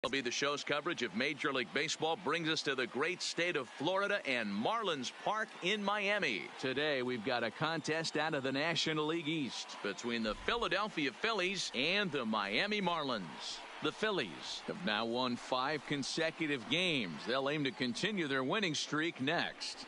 MLB The Show's coverage of Major League Baseball brings us to the great state of Florida and Marlins Park in Miami. Today we've got a contest out of the National League East between the Philadelphia Phillies and the Miami Marlins. The Phillies have now won 5 consecutive games. They'll aim to continue their winning streak next.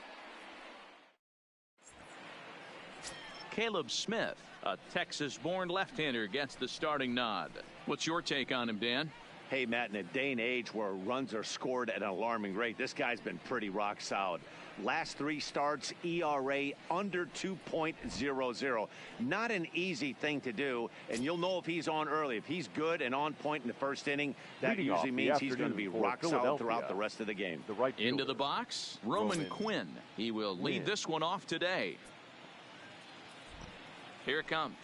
Caleb Smith, a Texas-born left-hander, gets the starting nod. What's your take on him, Dan? Hey, Matt, in a day and age where runs are scored at an alarming rate, this guy's been pretty rock solid. Last 3 starts, ERA under 2.00. Not an easy thing to do, and you'll know if he's on early. If he's good and on point in the first inning, that usually means he's going to be rock solid throughout the rest of the game. Into the box, Roman Quinn. He will lead this one off today. Here it comes.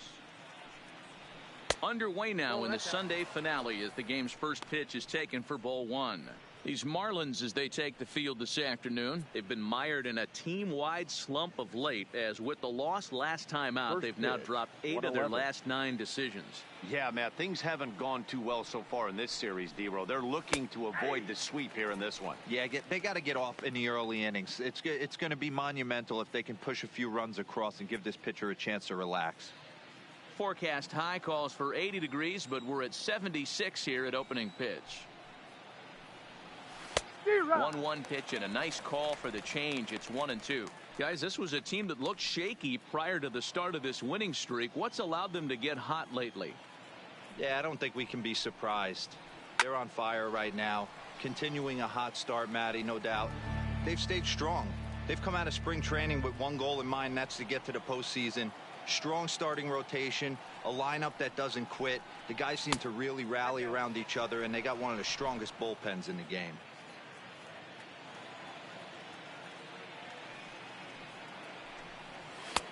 Underway now in the Sunday finale as the game's first pitch is taken for ball 1. These Marlins, as they take the field this afternoon, they've been mired in a team-wide slump of late, as with the loss last time out, they've now dropped 8 of their last 9 decisions. Yeah, Matt, things haven't gone too well so far in this series, D-Row. They're looking to avoid the sweep here in this one. Yeah, they got to get off in the early innings. It's going to be monumental if they can push a few runs across and give this pitcher a chance to relax. Forecast high calls for 80 degrees, but we're at 76 here at opening pitch. 1-1 pitch and a nice call for the change. It's 1-2. Guys, this was a team that looked shaky prior to the start of this winning streak. What's allowed them to get hot lately? Yeah, I don't think we can be surprised. They're on fire right now. Continuing a hot start, Matty, no doubt. They've stayed strong. They've come out of spring training with one goal in mind, and that's to get to the postseason. Strong starting rotation, a lineup that doesn't quit. The guys seem to really rally around each other, and they got one of the strongest bullpens in the game.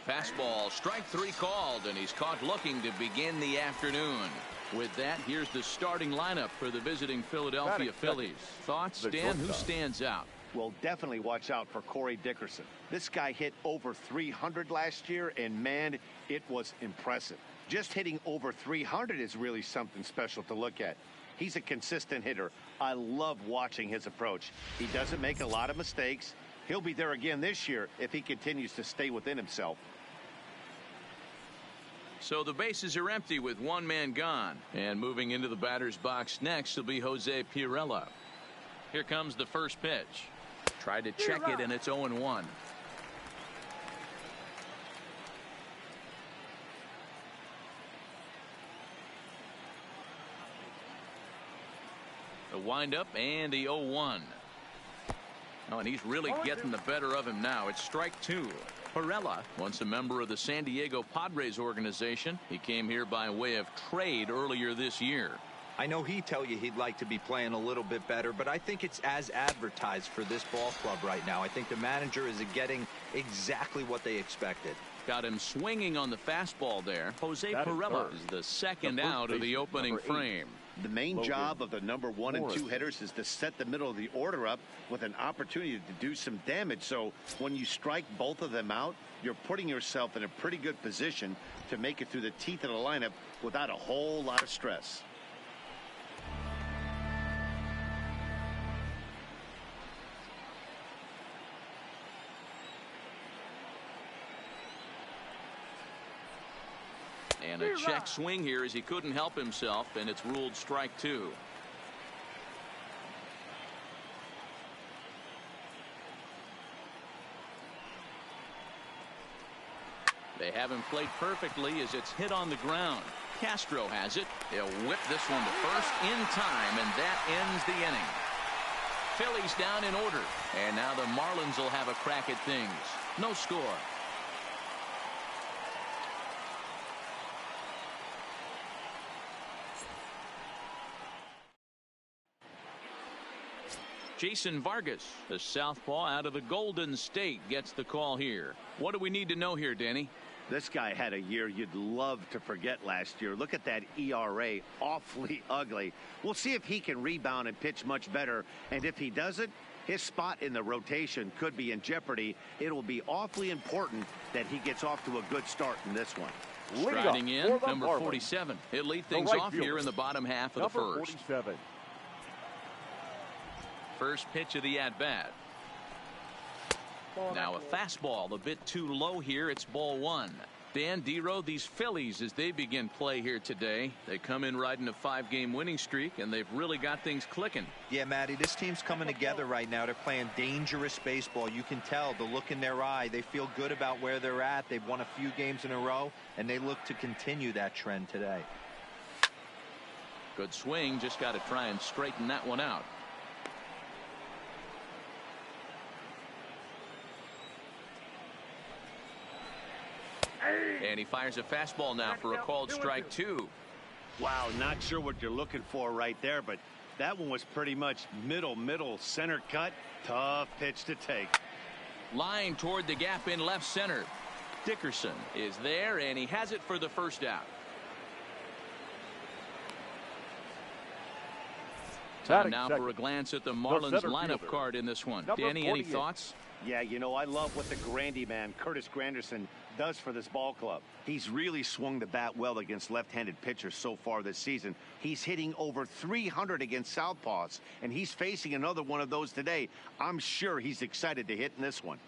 Fastball, strike 3 called, and he's caught looking to begin the afternoon. With that, here's the starting lineup for the visiting Philadelphia Phillies. Thoughts, Dan? Who stands out? Well, definitely watch out for Corey Dickerson. This guy hit over 300 last year, and man, it was impressive. Just hitting over 300 is really something special to look at. He's a consistent hitter. I love watching his approach. He doesn't make a lot of mistakes. He'll be there again this year if he continues to stay within himself. So the bases are empty with 1 man gone. And moving into the batter's box next will be Jose Pirela. Here comes the first pitch. Tried to check it, and it's 0-1. The windup and the 0-1. Oh, and he's really getting the better of him now. It's strike 2. Pirela, once a member of the San Diego Padres organization. He came here by way of trade earlier this year. I know he'd tell you he'd like to be playing a little bit better, but I think it's as advertised for this ball club right now. I think the manager is getting exactly what they expected. Got him swinging on the fastball there. Jose Pirela is the second out of the opening frame. The main job of the number 1 and 2 hitters is to set the middle of the order up with an opportunity to do some damage. So when you strike both of them out, you're putting yourself in a pretty good position to make it through the teeth of the lineup without a whole lot of stress. And a check swing here as he couldn't help himself, and it's ruled strike 2. They haven't played perfectly as it's hit on the ground. Castro has it. He'll whip this one to first in time, and that ends the inning. Phillies down in order, and now the Marlins will have a crack at things. No score. Jason Vargas, the southpaw out of the Golden State, gets the call here. What do we need to know here, Danny? This guy had a year you'd love to forget last year. Look at that ERA, awfully ugly. We'll see if he can rebound and pitch much better. And if he doesn't, his spot in the rotation could be in jeopardy. It will be awfully important that he gets off to a good start in this one. Striding in, number 47. He'll lead things off here in the bottom half of the first. 47. First pitch of the at-bat. Now a fastball a bit too low here. It's ball one. Dan Dero, these Phillies, as they begin play here today, they come in riding a 5-game winning streak, and they've really got things clicking. Yeah, Matty, this team's coming together right now. They're playing dangerous baseball. You can tell the look in their eye. They feel good about where they're at. They've won a few games in a row, and they look to continue that trend today. Good swing. Just got to try and straighten that one out. And he fires a fastball now for a called strike 2. Wow, not sure what you're looking for right there, but that one was pretty much middle center cut. Tough pitch to take. Line toward the gap in left center. Dickerson is there, and he has it for the first out. Time now for a glance at the Marlins lineup card in this one. Danny, any thoughts? Yeah, you know, I love what the Grandy man, Curtis Granderson, does for this ball club. He's really swung the bat well against left-handed pitchers so far this season. He's hitting over 300 against southpaws, and he's facing another one of those today. I'm sure he's excited to hit in this one.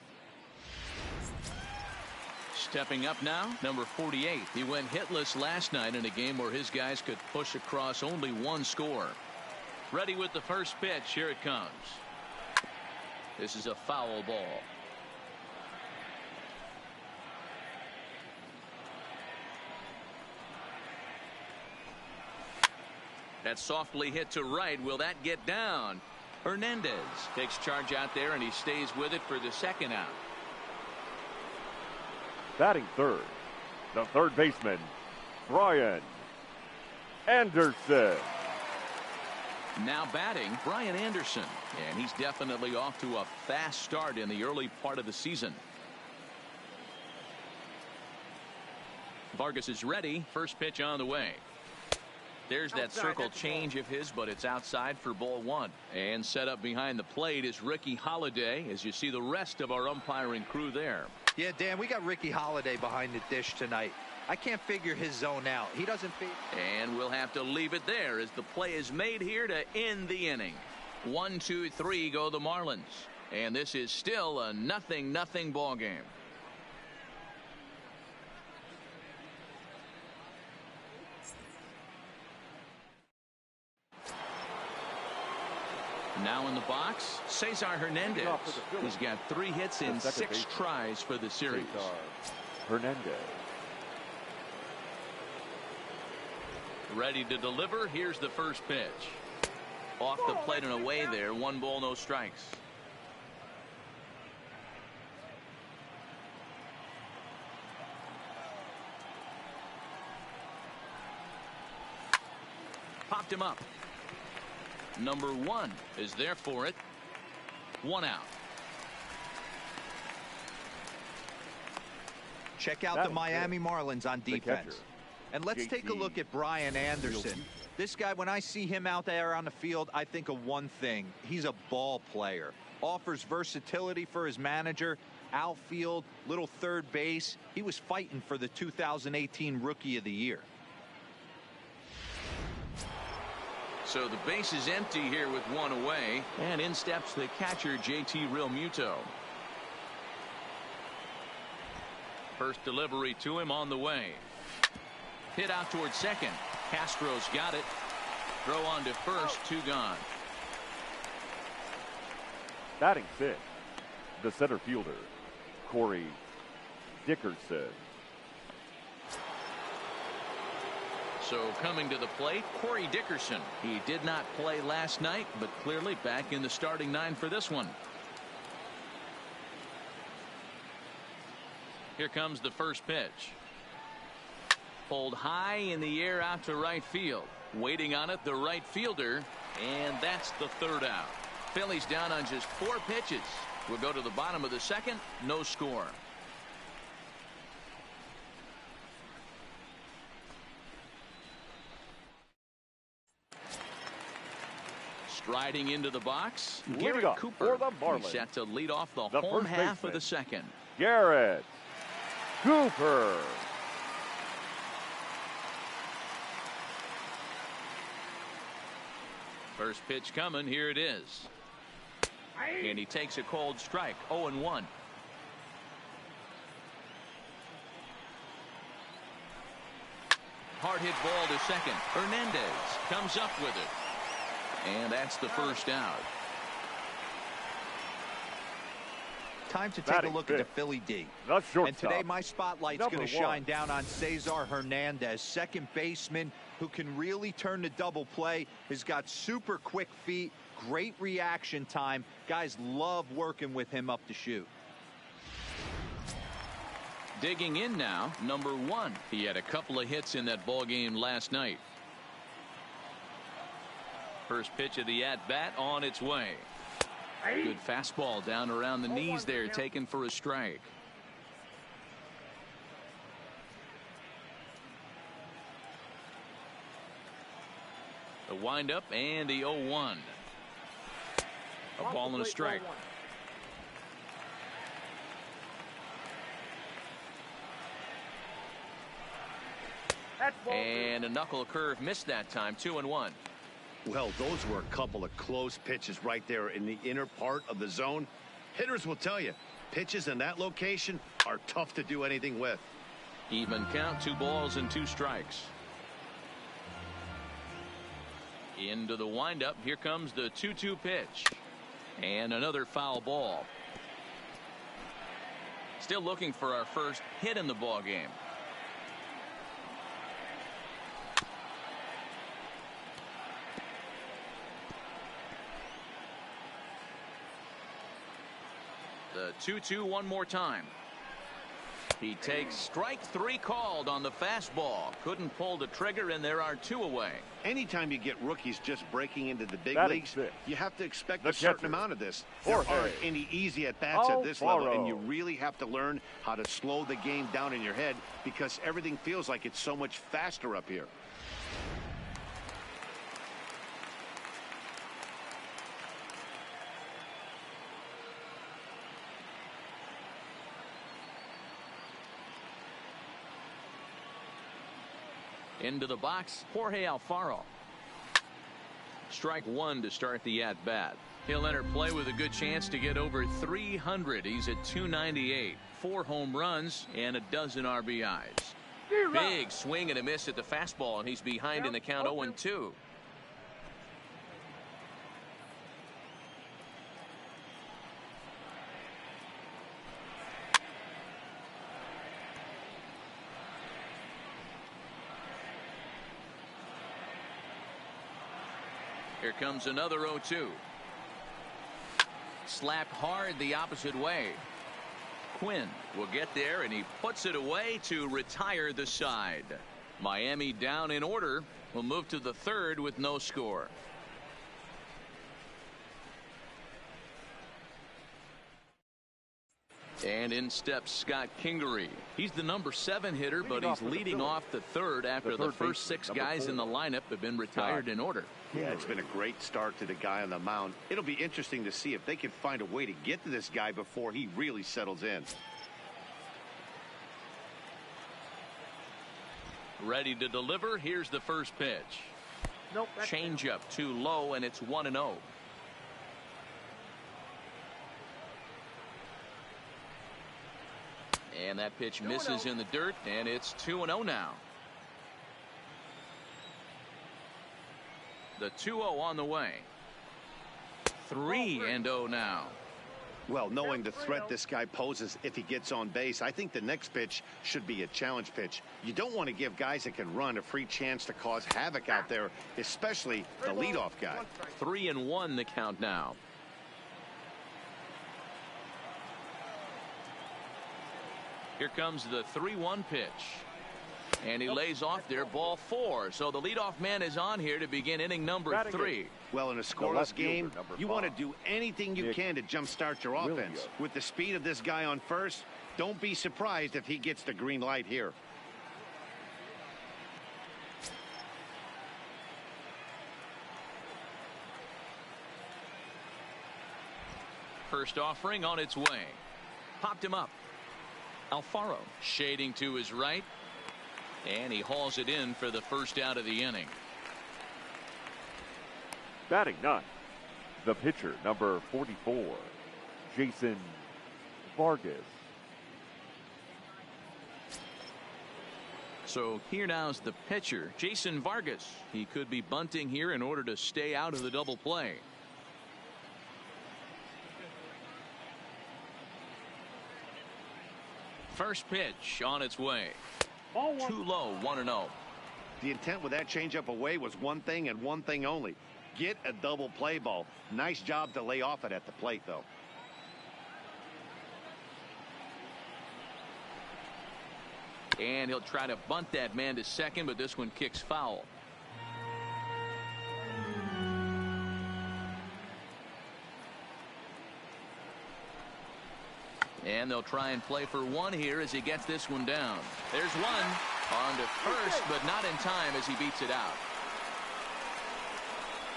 Stepping up now, number 48. He went hitless last night in a game where his guys could push across only one score. Ready with the first pitch. Here it comes. This is a foul ball. That's softly hit to right. Will that get down? Hernandez takes charge out there, and he stays with it for the second out. Batting third, the third baseman, Brian Anderson. Now batting, Brian Anderson, and he's definitely off to a fast start in the early part of the season. Vargas is ready. First pitch on the way. There's that circle change of his, but it's outside for ball one. And set up behind the plate is Ricky Holiday, as you see the rest of our umpiring crew there. Yeah, Dan, we got Ricky Holiday behind the dish tonight. I can't figure his zone out. He doesn't figure. And we'll have to leave it there as the play is made here to end the inning. 1, 2, 3 go the Marlins. And this is still a 0-0 ball game. Now in the box, Cesar Hernandez. He's got 3 hits in 6 tries for the series. Hernandez. Ready to deliver. Here's the first pitch. Off the plate and away there. 1 ball, no strikes. Popped him up. Number 1 is there for it. 1 out. Check out the Miami Marlins on defense. And let's take a look at Brian Anderson. This guy, when I see him out there on the field, I think of one thing. He's a ball player. Offers versatility for his manager. Outfield, little third base. He was fighting for the 2018 Rookie of the Year. So the base is empty here with 1 away. And in steps the catcher, JT Realmuto. First delivery to him on the way. Hit out towards second. Castro's got it. Throw on to first. 2 gone. Batting 6, the center fielder, Corey Dickerson. So coming to the plate, Corey Dickerson. He did not play last night, but clearly back in the starting 9 for this one. Here comes the first pitch. Pulled high in the air out to right field. Waiting on it, the right fielder. And that's the 3rd out. Phillies down on just 4 pitches. We'll go to the bottom of the 2nd. No score. Striding into the box, Garrett Cooper. He's set to lead off the home half of the 2nd. Garrett Cooper. First pitch coming. Here it is. And he takes a cold strike. 0-1. Hard hit ball to second. Hernandez comes up with it. And that's the first out. Time to take a look at the Philly D. And today my spotlight's going to shine down on Cesar Hernandez, second baseman who can really turn the double play. Has got super quick feet, great reaction time. Guys love working with him up the chute. Digging in now, number 1. He had a couple of hits in that ball game last night. First pitch of the at-bat on its way. Good fastball down around the knees there, taken for a strike. The windup and the 0-1. A ball and a strike. And a knuckle curve missed that time. 2-1. Well, those were a couple of close pitches right there in the inner part of the zone. Hitters will tell you, pitches in that location are tough to do anything with. Even count, 2 balls and 2 strikes. Into the windup. Here comes the 2-2 pitch. And another foul ball. Still looking for our first hit in the ball game. The 2-2 one more time. He takes strike 3 called on the fastball. Couldn't pull the trigger, and there are 2 away. Anytime you get rookies just breaking into the big leagues, you have to expect a certain amount of this. There aren't any easy at-bats at this level, and you really have to learn how to slow the game down in your head because everything feels like it's so much faster up here. Into the box, Jorge Alfaro. Strike 1 to start the at-bat. He'll enter play with a good chance to get over 300. He's at 298. 4 home runs and a dozen RBIs. Big swing and a miss at the fastball, and he's behind in the count 0-2. Here comes another 0-2. Slapped hard the opposite way. Quinn will get there, and he puts it away to retire the side. Miami down in order. Will move to the 3rd with no score. And in steps Scott Kingery. He's the number 7 hitter, but he's leading off the 3rd after the first 6 guys in the lineup have been retired in order. Yeah, it's been a great start to the guy on the mound. It'll be interesting to see if they can find a way to get to this guy before he really settles in. Ready to deliver. Here's the first pitch. Change up too low, and it's 1-0. And that pitch misses in the dirt, and it's 2-0 now. The 2-0 on the way. 3-0 now. Well, knowing the threat this guy poses if he gets on base, I think the next pitch should be a challenge pitch. You don't want to give guys that can run a free chance to cause havoc out there, especially the leadoff guy. 3-1 the count now. Here comes the 3-1 pitch. And he lays off there, ball 4. So the leadoff man is on here to begin inning number 3. Well, in a scoreless game, you want to do anything you can to jumpstart your offense. With the speed of this guy on first, don't be surprised if he gets the green light here. First offering on its way. Popped him up. Alfaro shading to his right. And he hauls it in for the first out of the inning. Batting 9. The pitcher, number 44, Jason Vargas. So here now's the pitcher, Jason Vargas. He could be bunting here in order to stay out of the double play. First pitch on its way. Too low, 1-0. The intent with that changeup away was one thing and one thing only. Get a double play ball. Nice job to lay off it at the plate, though. And he'll try to bunt that man to second, but this one kicks foul. And they'll try and play for one here as he gets this one down. There's one on to first, but not in time as he beats it out.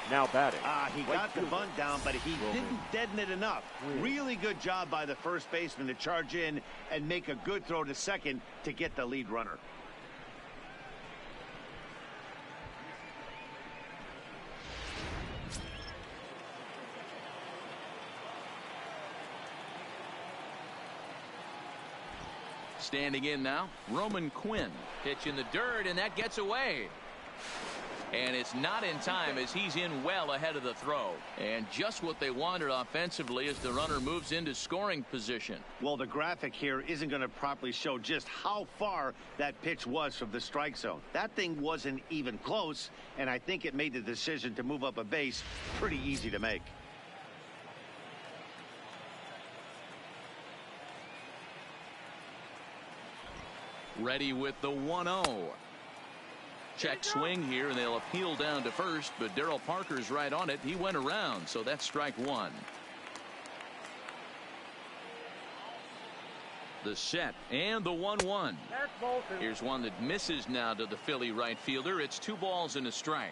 Now batting. He got the bunt down, but he didn't deaden it enough. Really good job by the first baseman to charge in and make a good throw to second to get the lead runner. Standing in now, Roman Quinn. Pitch in the dirt, and that gets away. And it's not in time as he's in well ahead of the throw. And just what they wanted offensively as the runner moves into scoring position. Well, the graphic here isn't going to properly show just how far that pitch was from the strike zone. That thing wasn't even close, and I think it made the decision to move up a base pretty easy to make. Ready with the 1-0. Check swing here, and they'll appeal down to first, but Darryl Parker's right on it. He went around, so that's strike one. The set and the 1-1. Here's one that misses now to the Philly right fielder. It's 2 balls and a strike.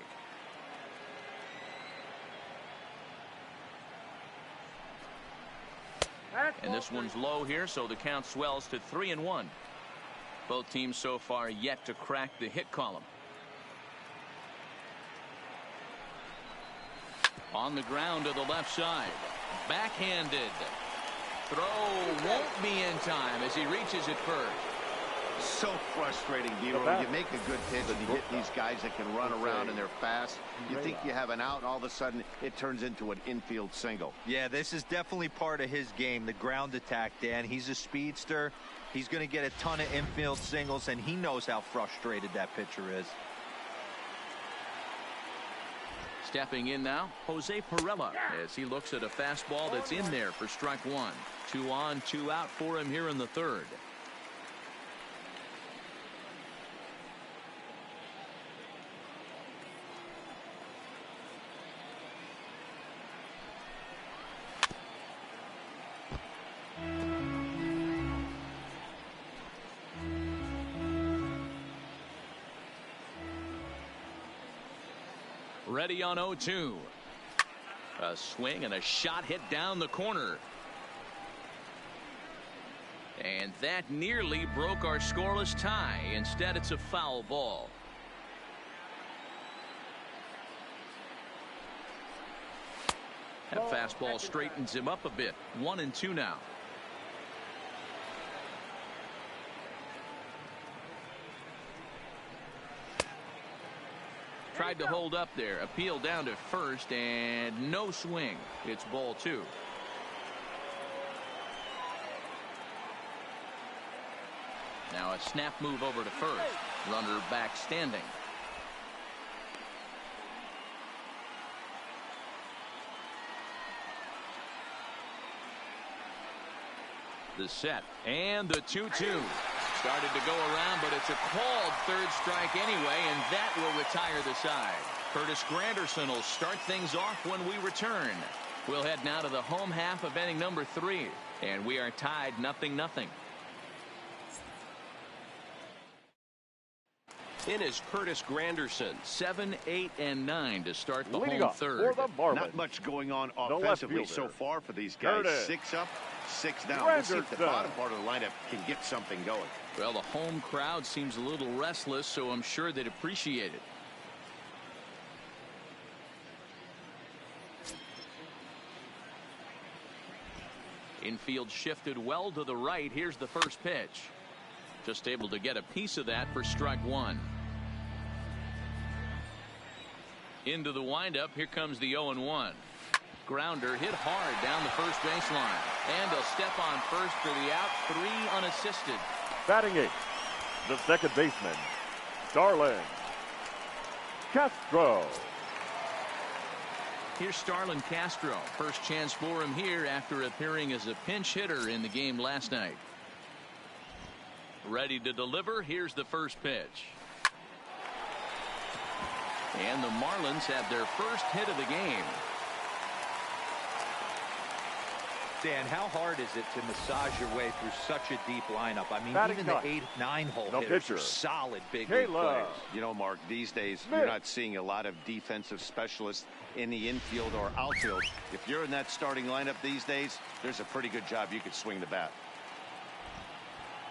And this one's low here, so the count swells to 3-1. Both teams so far yet to crack the hit column. On the ground to the left side. Backhanded. Throw won't be in time as he reaches it first. So frustrating, Dero. You make a good pitch and you hit these guys that can run around and they're fast. You think you have an out, and all of a sudden it turns into an infield single. Yeah, this is definitely part of his game, the ground attack, Dan. He's a speedster. He's going to get a ton of infield singles, and he knows how frustrated that pitcher is. Stepping in now, Jose Pirela, as he looks at a fastball that's in there for strike one. 2 on, 2 out for him here in the third. Ready on 0-2. A swing and a shot hit down the corner. And that nearly broke our scoreless tie. Instead, it's a foul ball. That fastball straightens him up a bit. 1-2 now. Tried to hold up there. Appeal down to first, and no swing. It's ball 2. Now a snap move over to first. Runner back standing. The set and the 2-2. Started to go around, but it's a called third strike anyway, and that will retire the side. Curtis Granderson will start things off when we return. We'll head now to the home half of inning number 3, and we are tied 0-0. In is Curtis Granderson, 7, 8, and 9 to start the home third. Not much going on offensively so far for these guys. 6 up, 6 down. Let's see if the bottom part of the lineup can get something going. Well, the home crowd seems a little restless, so I'm sure they'd appreciate it. Infield shifted well to the right. Here's the first pitch. Just able to get a piece of that for strike one. Into the windup. Here comes the 0-1. Grounder hit hard down the first baseline. And a step on first for the out. 3 unassisted. Batting eighth, the second baseman, Starlin Castro. Here's Starlin Castro. First chance for him here after appearing as a pinch hitter in the game last night. Ready to deliver. Here's the first pitch. And the Marlins have their first hit of the game. Dan, how hard is it to massage your way through such a deep lineup? I mean, Batting even the cut. 8-9 hole No hitters pitcher. are solid big league Kayla. players. You know, Mark, these days Smith. you're not seeing a lot of defensive specialists in the infield or outfield. If you're in that starting lineup these days, there's a pretty good job you could swing the bat.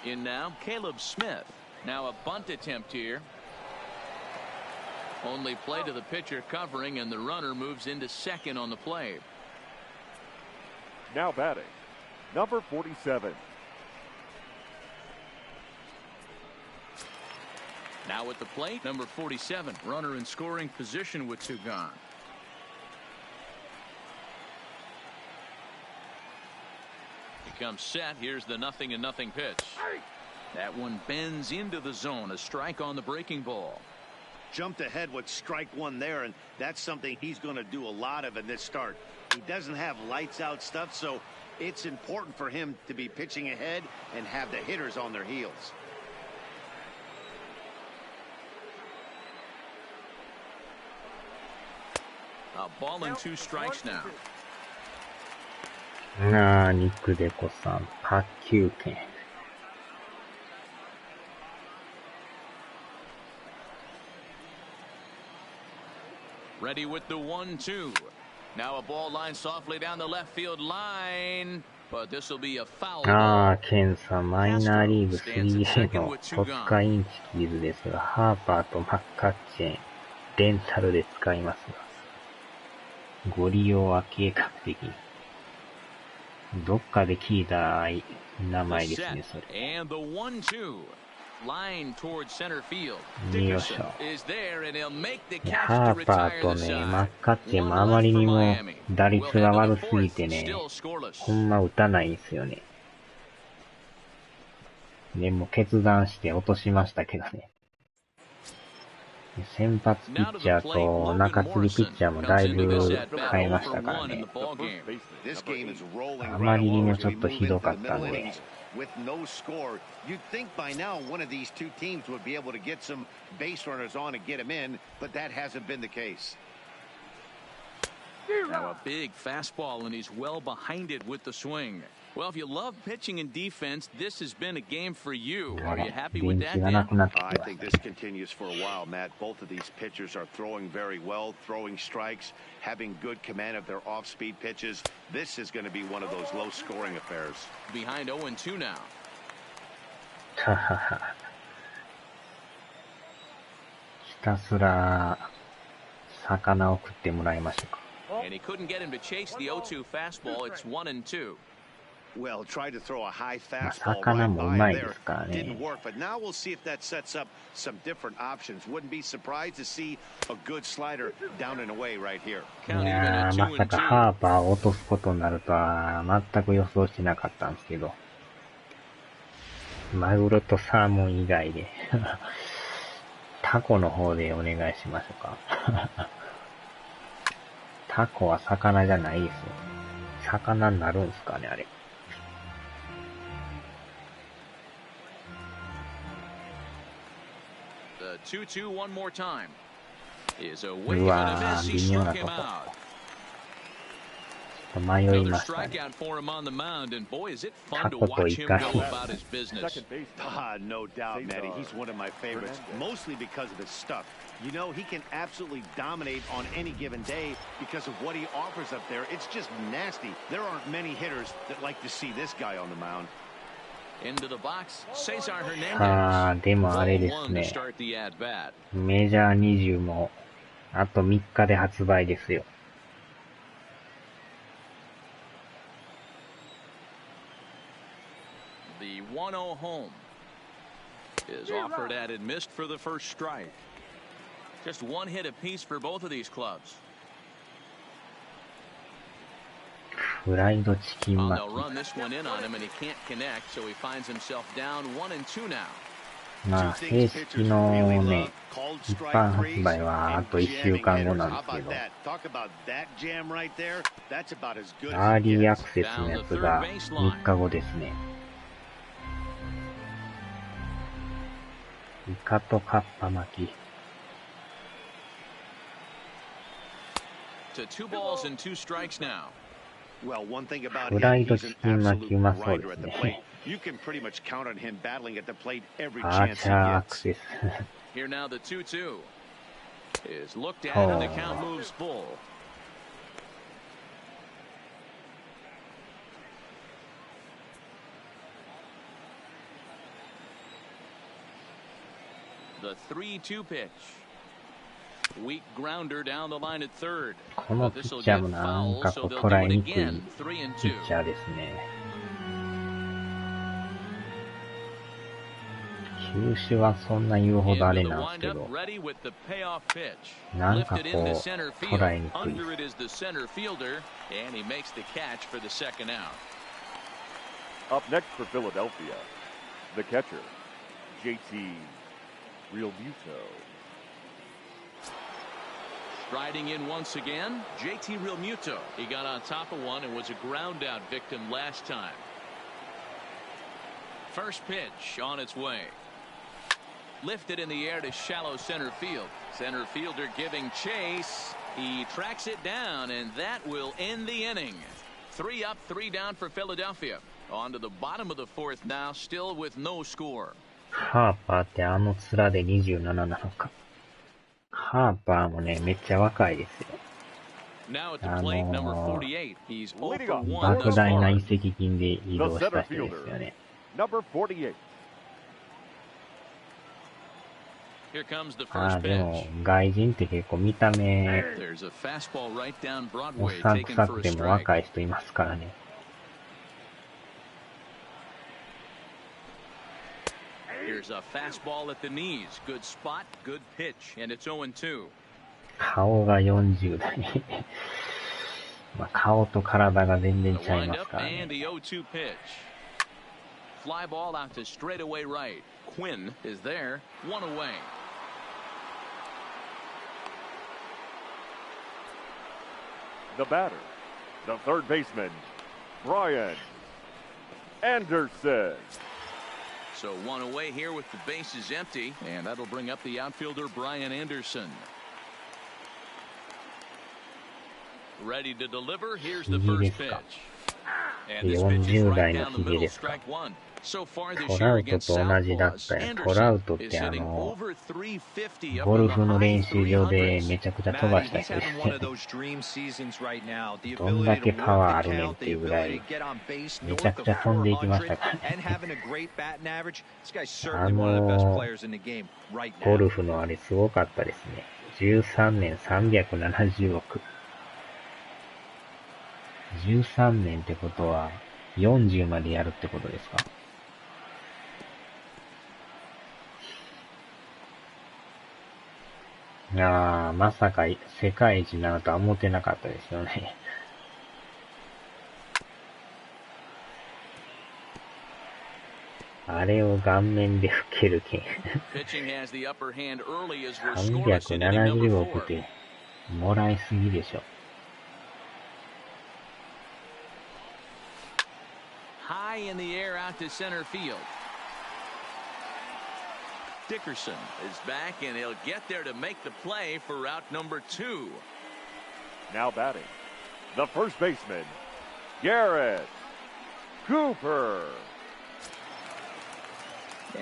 In now, Caleb Smith. Now a bunt attempt here. Only play to the pitcher covering, and the runner moves into second on the play. Now batting, number 47. Now at the plate, number 47. Runner in scoring position with 2 gone. He comes set. Here's the 0-0 pitch. That one bends into the zone. A strike on the breaking ball. Jumped ahead with strike one there, and that's something he's going to do a lot of in this start. He doesn't have lights out stuff, so it's important for him to be pitching ahead and have the hitters on their heels. A ball and 2 strikes now. ああ、肉でこさん、卓球拳。Ready with the 1-2. Now a ball line softly down the left field line. But this will be a foul ああ、 ball. ケンさん、マイナーリーグ 3A のトスカインチキーズですが、ハーパーとマッカッチェン、レンタルで使いますが、ご利用は計画的に。どっかで聞いた名前ですね、それ。 And the 1-2. Line towards center field. よいしょ。 Is there and he'll make the ハ catch to ーパー retire と the ね、 side. マッカッチェもあまりにも打率が悪すぎてね、ほんま打たないんすよね。でも決断して落としましたけどね。先発ピッチャーと中継ぎピッチャーもだいぶ変えましたからね。あまりにもちょっとひどかったんで。With no score, you'd think by now one of these two teams would be able to get some base runners on and get them in, but that hasn't been the case. Now a big fastball, and he's well behind it with the swing. Well, if you love pitching and defense, this has been a game for you. Are you happy with that, Dan? I think this continues for a while, Matt. Both of these pitchers are throwing very well, throwing strikes, having good command of their off-speed pitches. This is going to be one of those low-scoring affairs. Behind 0-2 now. ははは。ひたすら魚を食ってもらいましょうか。 And he couldn't get him to chase the 0-2 fastball. It's 1-2. Well, tried to throw a high fastball 魚 right もう by まい there. ですからね。 Didn't work, but now we'll see if that sets up some different options. Wouldn't be surprised to see a good slider down and away right here. いやー、まさかハーパーを落とすことになるとは全く予想してなかったんですけど。マグロとサーモン以外でタコの方でお願いしましょうか。タコは魚じゃないですよ。魚になるんすかね、あれ。The 2-2 one more time. Is a う wave わ and a ー、 miss. He 微妙 struck な him とこ。 out. 迷い Another ましたね。 strikeout for him on the mound, and boy, is it fun to タコと watch イ him カ go シ。 about his business. Second baseman. No doubt, Matty. He's one of my favorites, mostly because of his stuff. You know, he can absolutely dominate on any given day because of what he offers up there. It's just nasty. There aren't many hitters that like to see this guy on the mound. Into the box, Cesar あー、でもあれ Hernandez. です Ball one to ね。 start the at bat. メジャー20もあと3日で発売ですよ。1-0 home. Is offered at and missed for the first strike. Just one hit apiece for both of these clubs. フライドチキン They'll 巻 run this one in on him, and he can't connect, so he finds himself down 1-2 now. き。まあ、正式のね、一般発売はあと1週間後なんですけど、アーリーアクセスのやつが3日後ですね。イカとカッパ巻き。To 2 balls and 2 strikes now. フライドチキン巻きうまそうですね。アーチャーアクセス。Here now the 2-2 is looked at and the count moves full. The 3-2 pitch. Weak grounder down the line at third. このピッチャーもなんかこう捉えにくいピッチャーですね。球種はそんな言うほどあれなんですけど、なんかこう捉えにくい。Up next for Philadelphia, the catcher, JT Realmuto. Striding in once again, JT Realmuto. He got on top of one and was a ground out victim last time. First pitch on its way. Lifted in the air to shallow center field. Center fielder giving chase. He tracks it down, and that will end the inning. 3 up, 3 down for Philadelphia. On to the bottom of the fourth now, still with no score. ハーパーってあの面で27なのか。ハーパーもね、めっちゃ若いですよ。莫大な移籍金で移動した人ですよね。でも、外人って結構見た目、おっさん臭くても若い人いますからね。Here's a fastball at the knees. Good spot, good pitch, and it's 0-2. 顔が40代。まあ、顔と体が全然ちゃいますからね。And the 0-2 pitch. Fly ball out to straightaway right. Quinn is there, 1 away. The batter, the third baseman, Brian Anderson. So 1 away here with the bases empty, and that'll bring up the outfielder Brian Anderson. Ready to deliver. Here's the first pitch. And this pitch is right down the middle, strike one. So far this year against Southpaws, Anderson is hitting over 350 up in the high 300s. He's having one of those dream seasons right now. The ability to work the count, the ability to get on base north of 400, and having a great batting average. This guy's certainly one of the best players in the game right now. ゴルフのあれすごかったですね。13年370億。13年ってことは40までやるってことですか？まさか世界一になるとは思ってなかったですよね。あれを顔面で吹けるけん。370億ってもらいすぎでしょ。High in the air out to center field. Dickerson is back, and he'll get there to make the play for route number 2. Now batting, the first baseman, Garrett Cooper.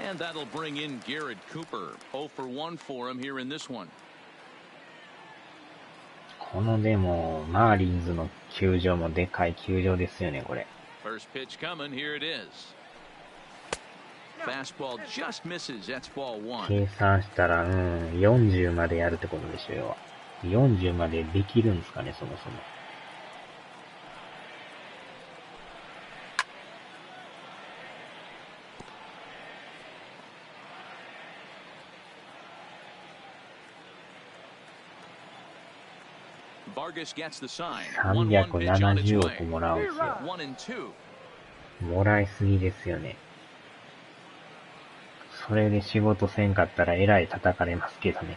And that'll bring in Garrett Cooper. 0 for 1 for him here in this one. このでもマーリンズの球場もでかい球場ですよね、これ。First pitch coming. Here it is. Fastball just misses. That's ball 1. 計算したら、40までやるってことでしょよ。40までできるんですかね、そもそも。370億もらうんですよ。もらいすぎですよね。それで仕事せんかったらえらい叩かれますけどね。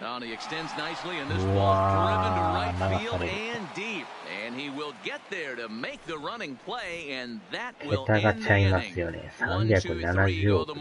うわー、流される。桁がちゃいますよね。370億って。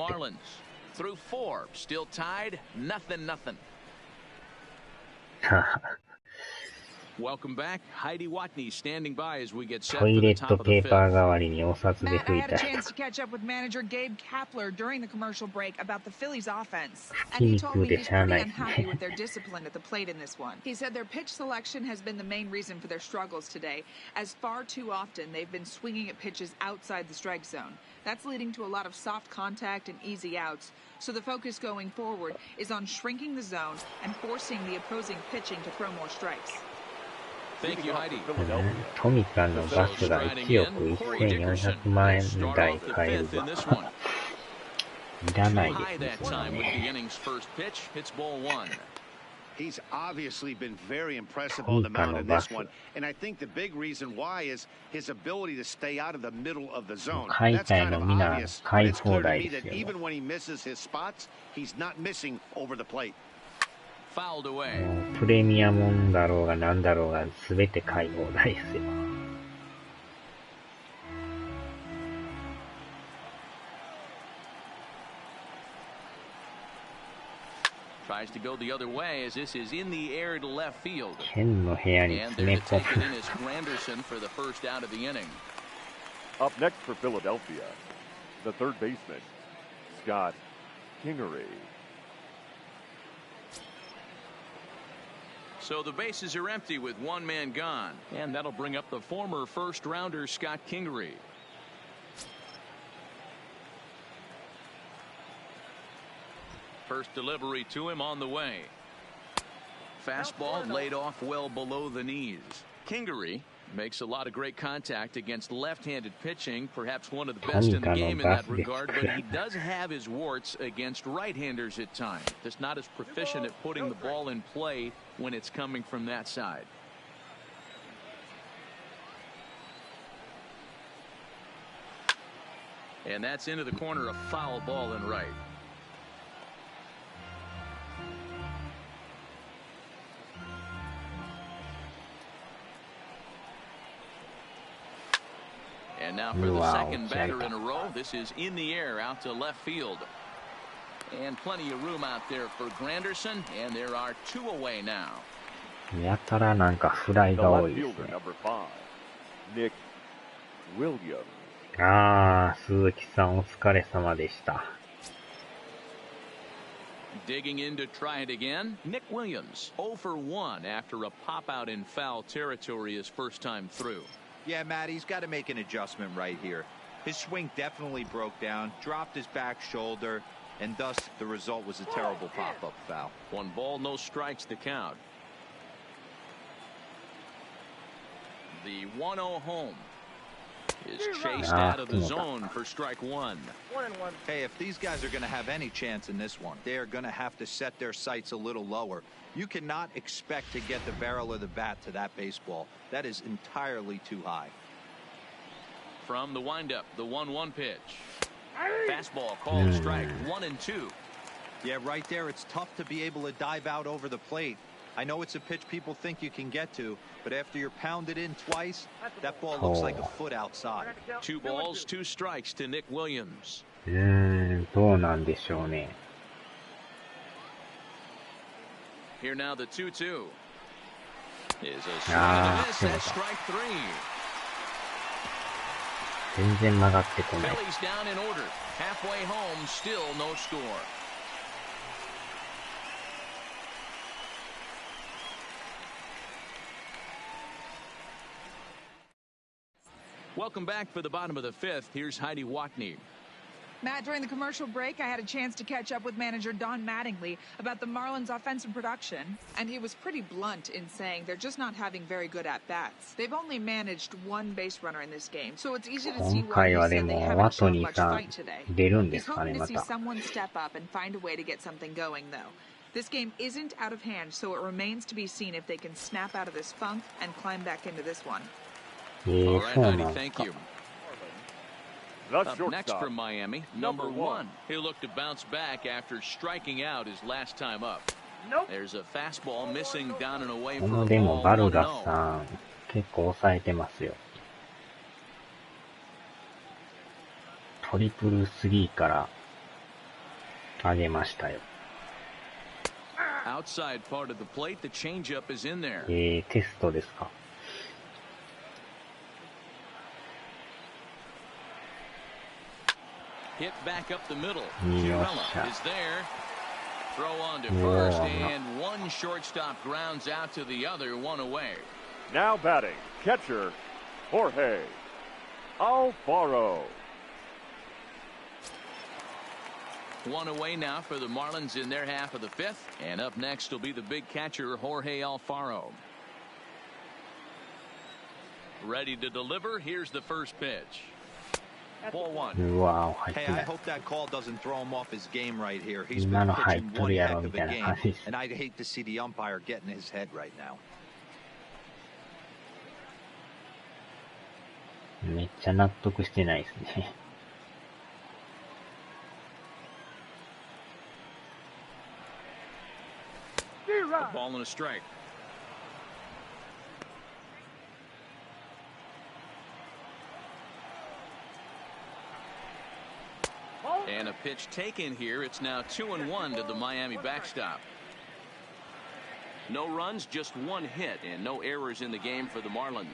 Welcome back. Heidi Watney standing by as we get set トイ for レ the ット top of ペ the ーパー fifth. 代わりにお札で Matt, 拭 I い had た a り chance to catch up with manager Gabe Kapler during the commercial break about the Phillies offense. 吹 And き he 肉 told me で he's しゃあな pretty いです unhappy ね。 with their discipline at the plate in this one. He said their pitch selection has been the main reason for their struggles today, as far too often they've been swinging at pitches outside the strike zone. That's leading to a lot of soft contact and easy outs. So the focus going forward is on shrinking the zone and forcing the opposing pitching to throw more strikes. Thank you, Heidi. トミカのバスが1億1400万円台買えるわ。いらないですね。He's obviously been very impressive on the mound in this one, and I think the big reason why is his ability to stay out of the middle of the zone. That's kind of obvious. It's clear to me that even when he misses his spots, he's not missing over the plate. Fouled away. プレミアムだろうがなんだろうが全て買い放題ですよ。Tries to go the other way as this is in the air to left field. 剣の部屋に And 詰 there め to 込 take it む。 in is Granderson for the first out of the inning. Up next for Philadelphia, the third baseman, Scott Kingery. So the bases are empty with one man gone, and that'll bring up the former first rounder Scott Kingery. First delivery to him on the way. Fastball laid off well below the knees. Kingery makes a lot of great contact against left-handed pitching, perhaps one of the best in the game in that regard, but he does have his warts against right-handers at times. Just not as proficient at putting the ball in play when it's coming from that side. And that's into the corner, a foul ball in right. And now for the second batter in a row. This is in the air out to left field. And plenty of room out there for Granderson. And there are two away now. やたらなんかフライ The が left 多いです fielder, ね。 number 5, Nick Williams. あー、鈴木さんお疲れ様でした。Digging in to try it again. Nick Williams 0 for 1 after a pop out in foul territory his first time through. Yeah, Matt, he's got to make an adjustment right here. His swing definitely broke down, dropped his back shoulder, and thus the result was a terrible pop-up foul. 1 ball, no strikes to count. The 1-0 home is chased out of the zone for strike 1. Hey, if these guys are going to have any chance in this one, they are going to have to set their sights a little lower. You cannot expect to get the barrel of the bat to that baseball. That is entirely too high. From the windup, the 1-1 pitch. Fastball called strike 1 and 2. Yeah, right there, it's tough to be able to dive out over the plate. I know it's a pitch people think you can get to, but after you're pounded in twice, that ball looks like a foot outside. 2 balls, 2 strikes to Nick Williams. どうなんでしょうね。Here now the 2-2 is a swing and a miss at strike 3. 全然曲がってこない。 Phillies down in order. Halfway home, still no score. Welcome back for the bottom of the 5th. Here's Heidi Watney. Matt, during the commercial break, I had a chance to catch up with manager Don Mattingly about the Marlins' offensive production, and he was pretty blunt in saying they're just not having very good at-bats. They've only managed 1 base runner in this game, so it's easy to see why he said they haven't shown much fight today. He's hoping to see someone step up and find a way to get something going, though. This game isn't out of hand, so it remains to be seen if they can snap out of this funk and climb back into this one. All right, Heidi, thank you. The Up next from Miami, number 1. He'll look to bounce back after striking out his last time up. There's a fastball missing down and away こ for の a でも ball. バルガスさん結構抑えてますよ。トリプルスリーから上げましたよ。Outside part of the plate, the changeup is in there. テストですか。Hit back up the middle. よっし Girella ゃ。 is there. Throw on to first, and one shortstop grounds out to the other, one away. Now batting, catcher, Jorge Alfaro. One away now for the Marlins in their half of the 5th. And up next will be the big catcher, Jorge Alfaro. Ready to deliver. Here's the first pitch. Ball 1. うわー、入って Hey, な I い。 hope that call doesn't throw him off his game right here. He's 今 been の入っ pitching と one るや heck ろ of み a たいな game, 感じです。 and I'd hate to see the umpire get in his head right now. めっちゃ納得してないですね。A ball and a strike. And a pitch taken here. It's now 2-1 to the Miami backstop. No runs, just one hit, and no errors in the game for the Marlins.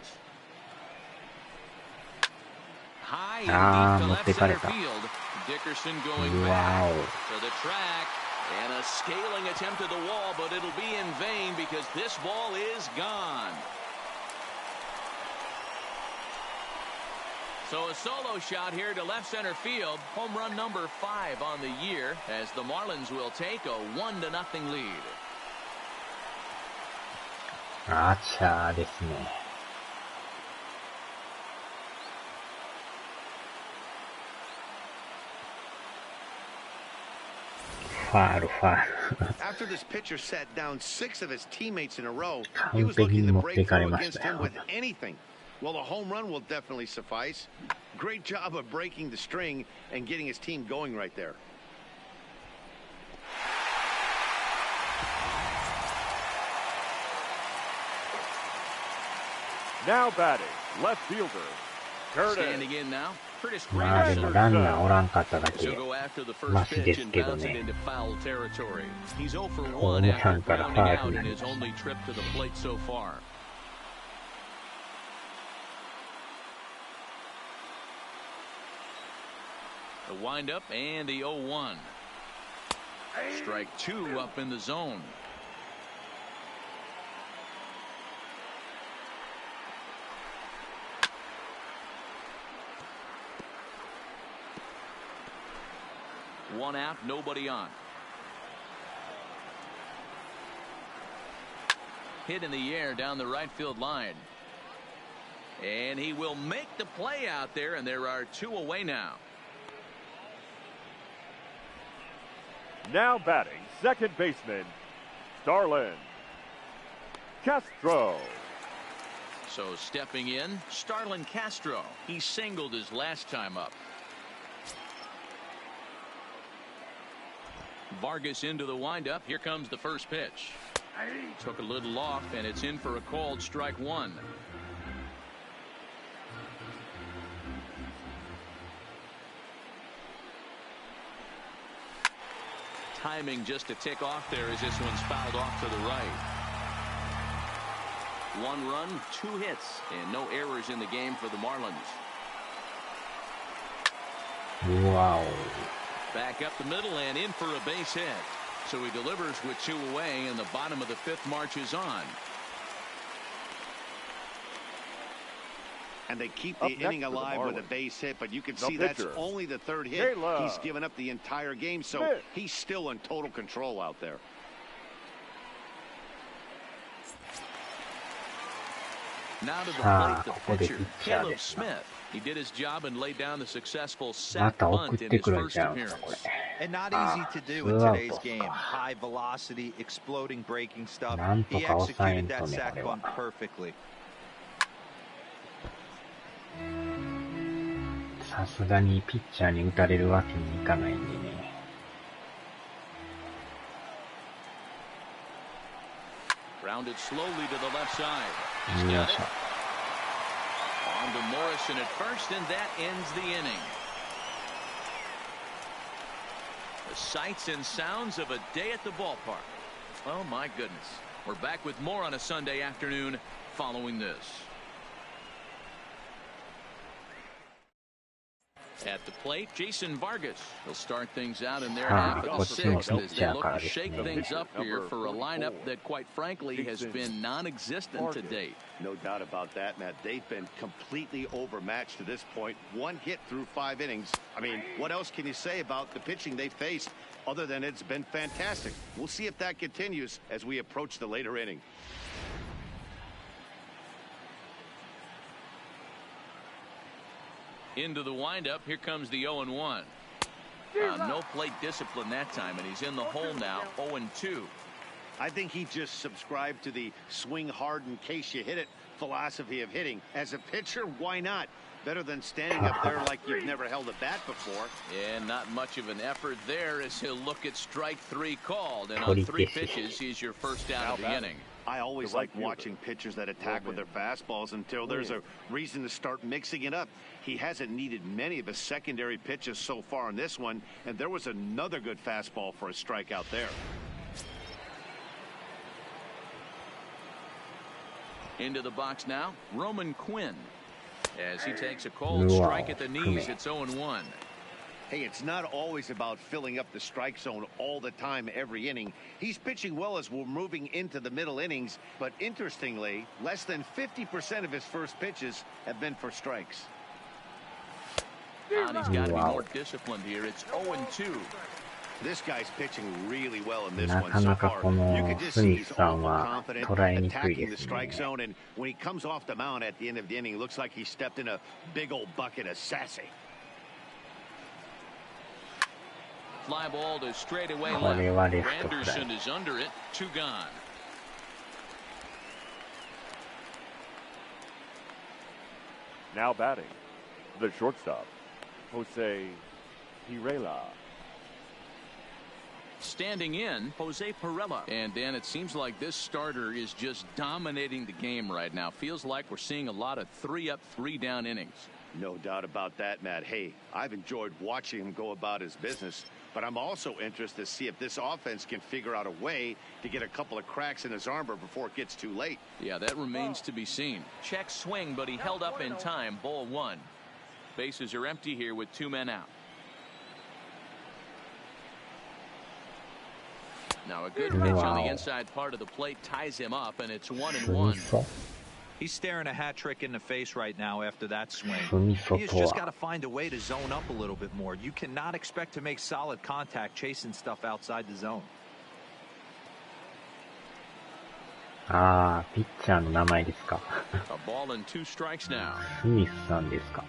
High and deep to left center field. Dickerson going back to the track. And a scaling attempt at the wall, but it'll be in vain because this ball is gone. So a solo shot here to left center field. Home run number 5 on the year as the Marlins will take a 1-0 lead. あちゃーですね。ファール、ファール。 After this pitcher sat down 6 of his teammates in a row, he 完 was 璧 looking に to 持ってい break かれ through まし against た him よ。 with anything. Well, the home run will definitely suffice. Great job of breaking the string and getting his team going right there. Now batting, left fielder, Curtis. Standing in now, Curtis まあで Granderson. もランナーおらんかっただけ He'll go after the first マシで pitch す and けど bounce it ね。 into foul territory. He's 0 for ホー 1 ム after ランから grounding ファー out ルにな in り his ました。 only trip to the plate so far. The windup and the 0-1. Strike 2 up in the zone. One out, nobody on. Hit in the air down the right field line. And he will make the play out there, and there are 2 away now. Now batting, second baseman, Starlin Castro. So stepping in, Starlin Castro. He singled his last time up. Vargas into the windup. Here comes the first pitch. Took a little off, and it's in for a called strike 1. Timing just a tick off there as this one's fouled off to the right. 1 run, 2 hits, and no errors in the game for the Marlins. うわお。 Back up the middle and in for a base hit. So he delivers with 2 away, and the bottom of the 5th marches on. And they keep the inning alive with a base hit, but you can see that's only the 3rd hit. He's given up the entire game, so he's still in total control out there. Now to the plate, the pitcher, Caleb Smith. He did his job and laid down the successful ま set た送っ bunt in て his くるん first ちゃうんか、こ appearance. れ。 And not あ easy あ、 to ツ do in ーアウ today's トっす game. か。 High velocity, exploding breaking stuff. なんと He か抑え executed んと that ね、こ sack れは。 bunt perfectly. さすがにピッチャーに打たれるわけにいかないんでね。Grounded slowly to the left side. よいしょ。 On to Morrison at first, and that ends the inning. The sights and sounds of a day at the ballpark. Oh my goodness. We're back with more on a Sunday afternoon following this. At the plate, Jason Vargas. He'll start things out in their half of the sixth as they look to shake things up here for a lineup that, quite frankly, has been non-existent to date. No doubt about that, Matt. They've been completely overmatched to this point. One hit through 5 innings. I mean, what else can you say about the pitching they faced other than it's been fantastic? We'll see if that continues as we approach the later inning. Into the windup, here comes the 0-1. No plate discipline that time, and he's in the hole now, 0-2. I think he just subscribed to the swing hard in case you hit it philosophy of hitting. As a pitcher, why not? Better than standing up there like you've never held a bat before. And not much of an effort there as he'll look at strike 3 called, and on 3 pitches, he's your first out of the inning. I always like watching pitchers that attack with their fastballs until there's a reason to start mixing it up. He hasn't needed many of his secondary pitches so far in this one, and there was another good fastball for a strikeout there. Into the box now, Roman Quinn. As he takes a cold strike at the knees, it's 0-1. Hey, it's not always about filling up the strike zone all the time every inning. He's pitching well as we're moving into the middle innings, but interestingly, less than 50% of his first pitches have been for strikes. And he's got to be more disciplined here. It's 0-2. This guy's pitching really well in this な one か so なか far. この You can just ス see ミ he's スさん awful は confident 捉えにくい attacking で the す strike ね。 zone, and when he comes off the mound at the end of the inning, it looks like he stepped in a big old bucket of sassy. Fly ball to straightaway これは left. レフトフライ。 Anderson is under it. 2 gone. Now batting, the shortstop, Jose Pirela. Standing in, Jose Pirela. And Dan, it seems like this starter is just dominating the game right now. Feels like we're seeing a lot of 3-up, 3-down innings. No doubt about that, Matt. Hey, I've enjoyed watching him go about his business, but I'm also interested to see if this offense can figure out a way to get a couple of cracks in his armor before it gets too late. Yeah, that remains to be seen. Check swing, but he held up in time. Ball 1. Bases are empty here with 2 men out. Now a good pitch on the inside part of the plate ties him up, and it's 1-1. He's staring a hat trick in the face right now after that swing. スミソ He's と just got は to find a way to zone up a little bit more. You cannot expect to make solid contact chasing stuff outside the zone. ああ、ピッチャーの名前ですか。 A ball and 2 strikes now. スミスさんですか。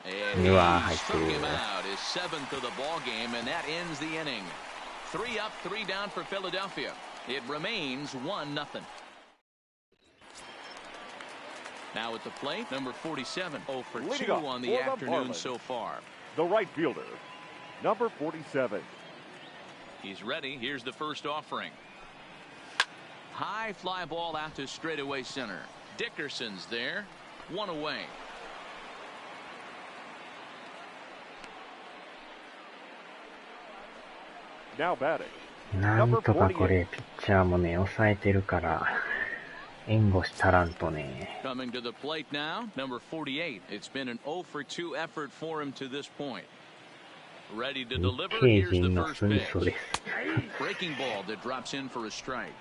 And he うわ、入って struck る。 him out. His 7th of the ball game, and that ends the inning. 3 up, 3 down for Philadelphia. It remains 1-0. Now at the plate, number 47, 0 for 2 on the afternoon so far. The right fielder, number 47. He's ready. Here's the first offering. High fly ball out to straightaway center. Dickerson's there. 1 away. Now batting, なんとかこれ、ピッチャーもね、抑えてるから、援護したらんとね。 Coming to the plate now, number 48. It's been an 0 for 2 effort for him to this point. Ready to 日 deliver. 系 Here's 人 the の first スミ pitch. ソです。 Breaking ball that drops in for a strike.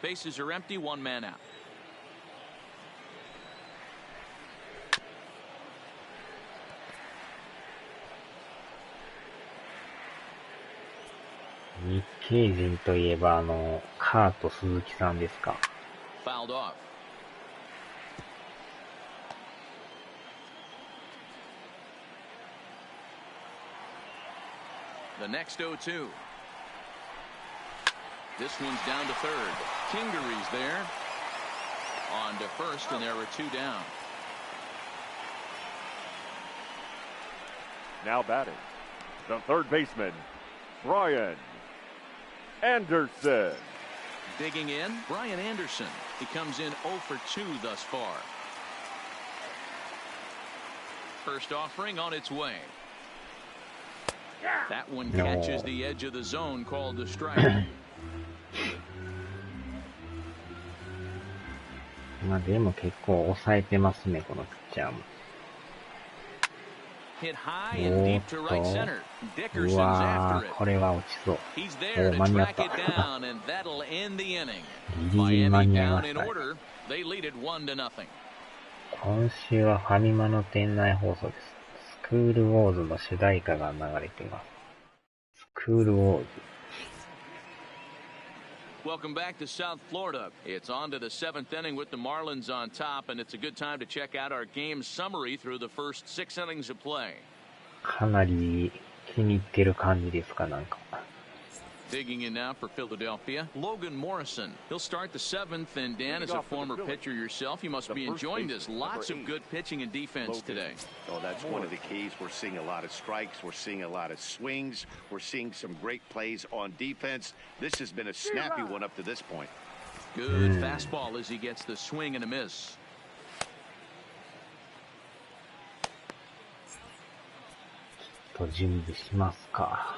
Bases are empty, 1 man out. う日系人といえばカート鈴木さんですか。Fouled off. The next 0-2. This one's down to third. Kingery's there. On to first, and there are two down. Now batting, the third baseman, Brian Anderson. Digging in, Brian Anderson. He comes in 0 for 2 thus far. First offering on its way. That one catches the edge of the zone, called a strike. まあでも結構抑えてますね、このピッチャーも。Hit high and deep to right center. う Dickerson's わ after ー、 it. これは落ちそう。 He's there to 間に合っ track た。 it down, and that'll end the inning. ギリギリ間 Miami に合いま down し in たね。 order. They lead it 1-0. 今週はファミマの店内放送です。スクールウォーズの主題歌が流れています。スクールウォーズ。Welcome back to South Florida. It's on to the 7th inning with the Marlins on top, and it's a good time to check out our game summary through the first 6 innings of play. かなり気に入ってる感じですか、なんか。Digging in now for Philadelphia, Logan Morrison. He'll start the 7th, and Dan, as a former pitcher yourself, you must be enjoying this. Lots of good pitching and defense today. Oh, that's one of the keys. We're seeing a lot of strikes. We're seeing a lot of swings. We're seeing some great plays on defense. This has been a snappy one up to this point. Good fastball as he gets the swing and a miss. と準備しますか。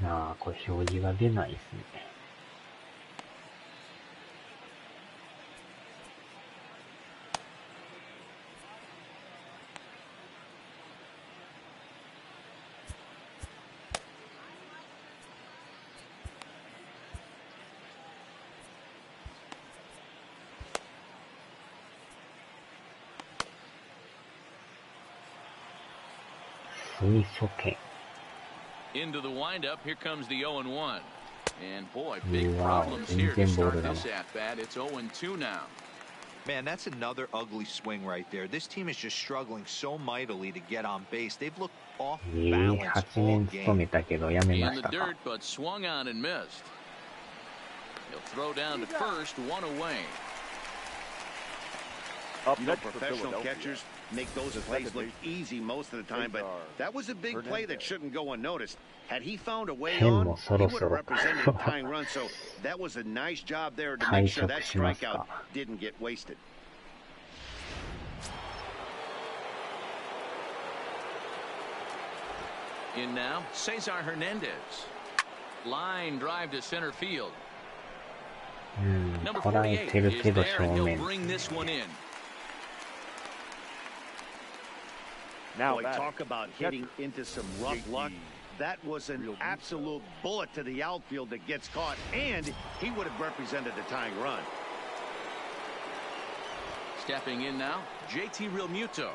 ああ、これ表示が出ないですね。水素圏。Into the windup, here comes the 0-1. And boy, big problems here to start this at bat. It's 0-2 now. Man, that's another ugly swing right there. This team is just struggling so mightily to get on base. They've looked off balance all 8年勤めたけどやめま In した the か。 dirt, but swung on and missed. He'll throw down to first, one away. Up You know, next for professional Philadelphia. catchers make those plays look easy most of the time, but that was a big play that shouldn't go unnoticed. Had he found a way on, he would have represented a tying run. So that was a nice job there to make sure that strikeout didn't get wasted. In now, Cesar Hernandez. Line drive to center field. Number 捉え 48てる is けど there, 正 and he'll 面。 bring this one in. Now Boy, batting, talk about hitting into some rough luck. That was an absolute bullet to the outfield that gets caught, and he would have represented a tying run. Stepping in now, JT Realmuto.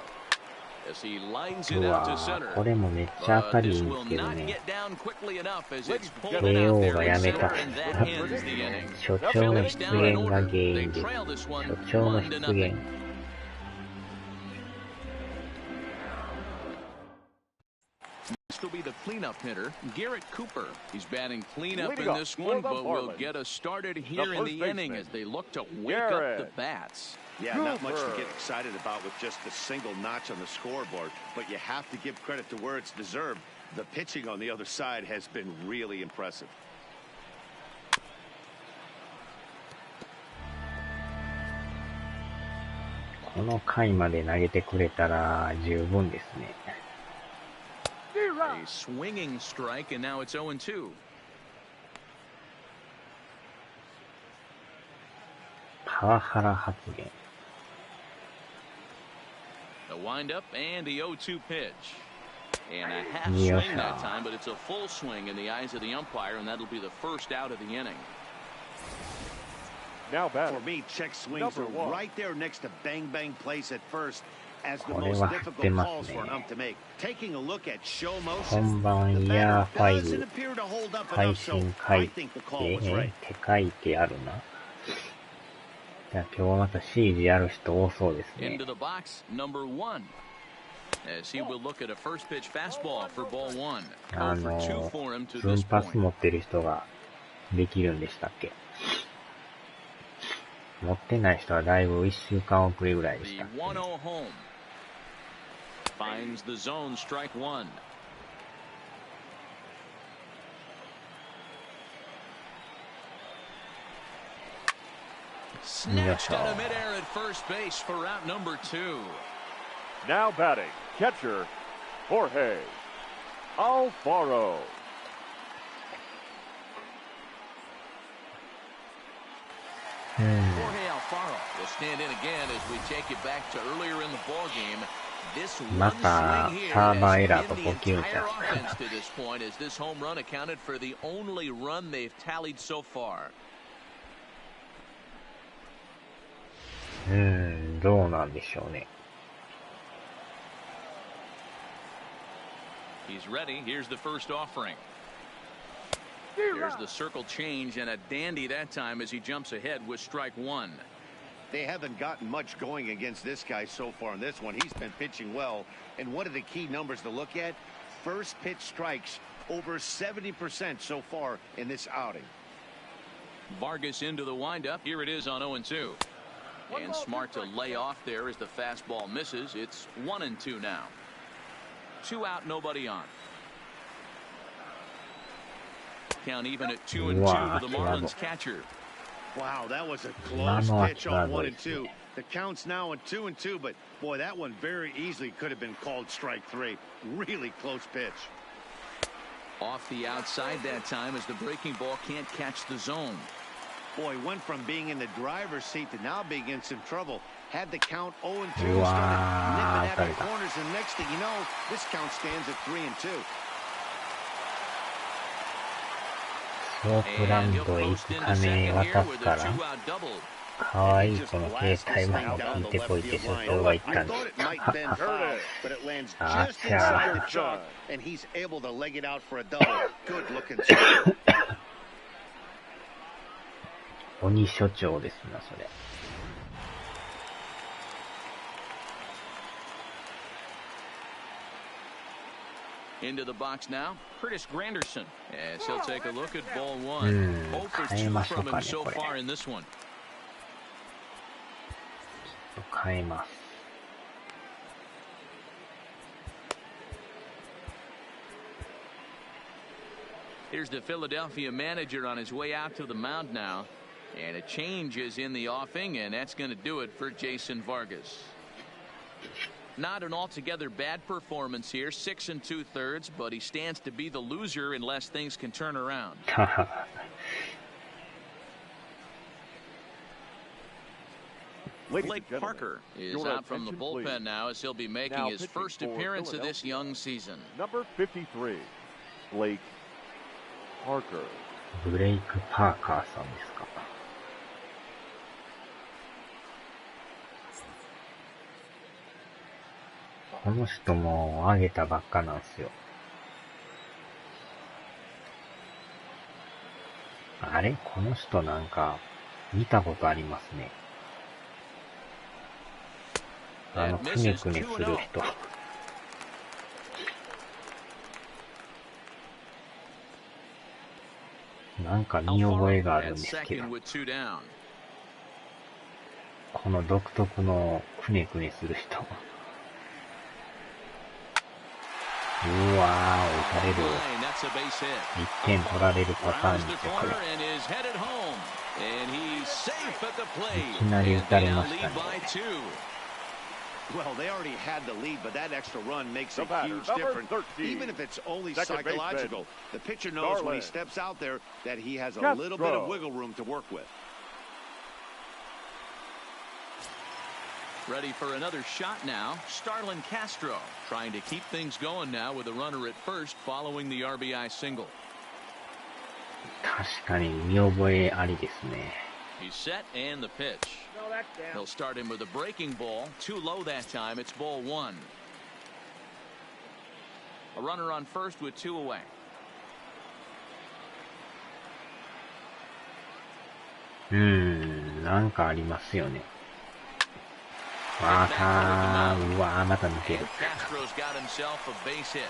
As he lines it う out to わ center. ー、これもめっちゃ当た But りい this いんで will すけど not ね。 get down quickly enough as it's pulled out KO there が in やめ center, た。 and that ends the inning. 所長の出 Phillies down in 現が order. 原 They 因です。 trail this one 所長の 1-0. 出現。Next will be the cleanup hitter, Garrett Cooper. He's batting cleanup Leading in up this for one, the but will Marlins, get us started here in first the inning baseman, as they look to wake up Garrett. the bats. Yeah, not much to get excited about with just a single notch on the scoreboard, but you have to give credit to where it's deserved. The pitching on the other side has been really impressive. この回まで投げてくれたら十分ですね。A swinging strike, and now it's 0-2. パワハラ発言。The windup and the 0-2 pitch. And a half swing that time, but it's a full swing in the eyes of the umpire, and that'll be the first out of the inning. Now back. For me, check swings are right there next to bang bang plays at first as the これ most は振って difficult ます calls for an ね。 ump to make. Taking a look at show 本 motion, 番 the イヤ batter ー doesn't 5 appear to hold up 配 enough, so 信書 I い think the て、 call was right. って書いてあるな。じゃあ今日はまた C 字やる人多そうですね。 Into the box, number 1. As he will look at a first pitch fastball for ball 1. 0 for 2 for him to 分 this パス point. 持ってる人ができるんでしたっけ？持ってない人はだいぶ1週間遅れぐらいでし The たっけね。 1-0 home. Finds the zone, strike 1. Snatched out of midair at first base for route number 2. Now batting, catcher, Jorge Alfaro. Jorge Alfaro will stand in again as we take it back to earlier in the ball game. This one swing here has been the entire offense to this point, as this home run accounted for the only run they've tallied so far. どうなんでしょうね。 He's ready. Here's the first offering. Here's the circle change, and a dandy that time as he jumps ahead with strike 1. They haven't gotten much going against this guy so far in this one. He's been pitching well, and one of the key numbers to look at, first pitch strikes over 70% so far in this outing. Vargas into the windup. Here it is on 0-2. And smart to lay off there as the fastball misses. It's 1-2 now. 2 out, nobody on. Count even at 2-2 to the Marlins catcher. Wow, that was a close pitch on 1-2. The count's now at 2-2, but boy, that one very easily could have been called strike 3. Really close pitch. Off the outside that time as the breaking ball can't catch the zone. Boy, went from being in the driver's seat to now being in some trouble. Had the count 0-2, started nipping at the corners, and next thing you know, this count stands at 3-2. ソープランドへ行く金渡すから、かわいい子の携帯番号聞いてこいって所長が言ったんです。あちゃ鬼所長ですな、それ。Into the box now, Curtis Granderson, as he'll take a look at ball 1. 0 for 2 from him so far in this one. 変えます。Here's the Philadelphia manager on his way out to the mound now. And a change is in the offing, and that's going to do it for Jason Vargas. Not an altogether bad performance here, 6 2/3, but he stands to be the loser unless things can turn around. Blake Parker is out from the bullpen now as he'll be making his first appearance of this young season. Number 53, Blake Parker. ブレイク・パーカーさんですか。この人も上げたばっかなんですよ。あれ？この人なんか見たことありますね。くねくねする人。なんか見覚えがあるんですけど。この独特のくねくねする人。うわー、打たれる。1点取られるパターンですよ、これ。いきなり打たれましたね。Well, they already had the lead, but that extra run makes a huge difference. Even if it's only psychological, the pitcher knows when he steps out there that he has a little bit of wiggle room to work with. Ready for another shot now. Starlin Castro trying to keep things going now with a runner at first following the RBI single. 確かに見覚えありですね。He's set and the pitch. He'll start him with a breaking ball. Too low that time. It's ball one. A runner on first with two away. なんかありますよね。また抜ける。Castro's got himself a base hit.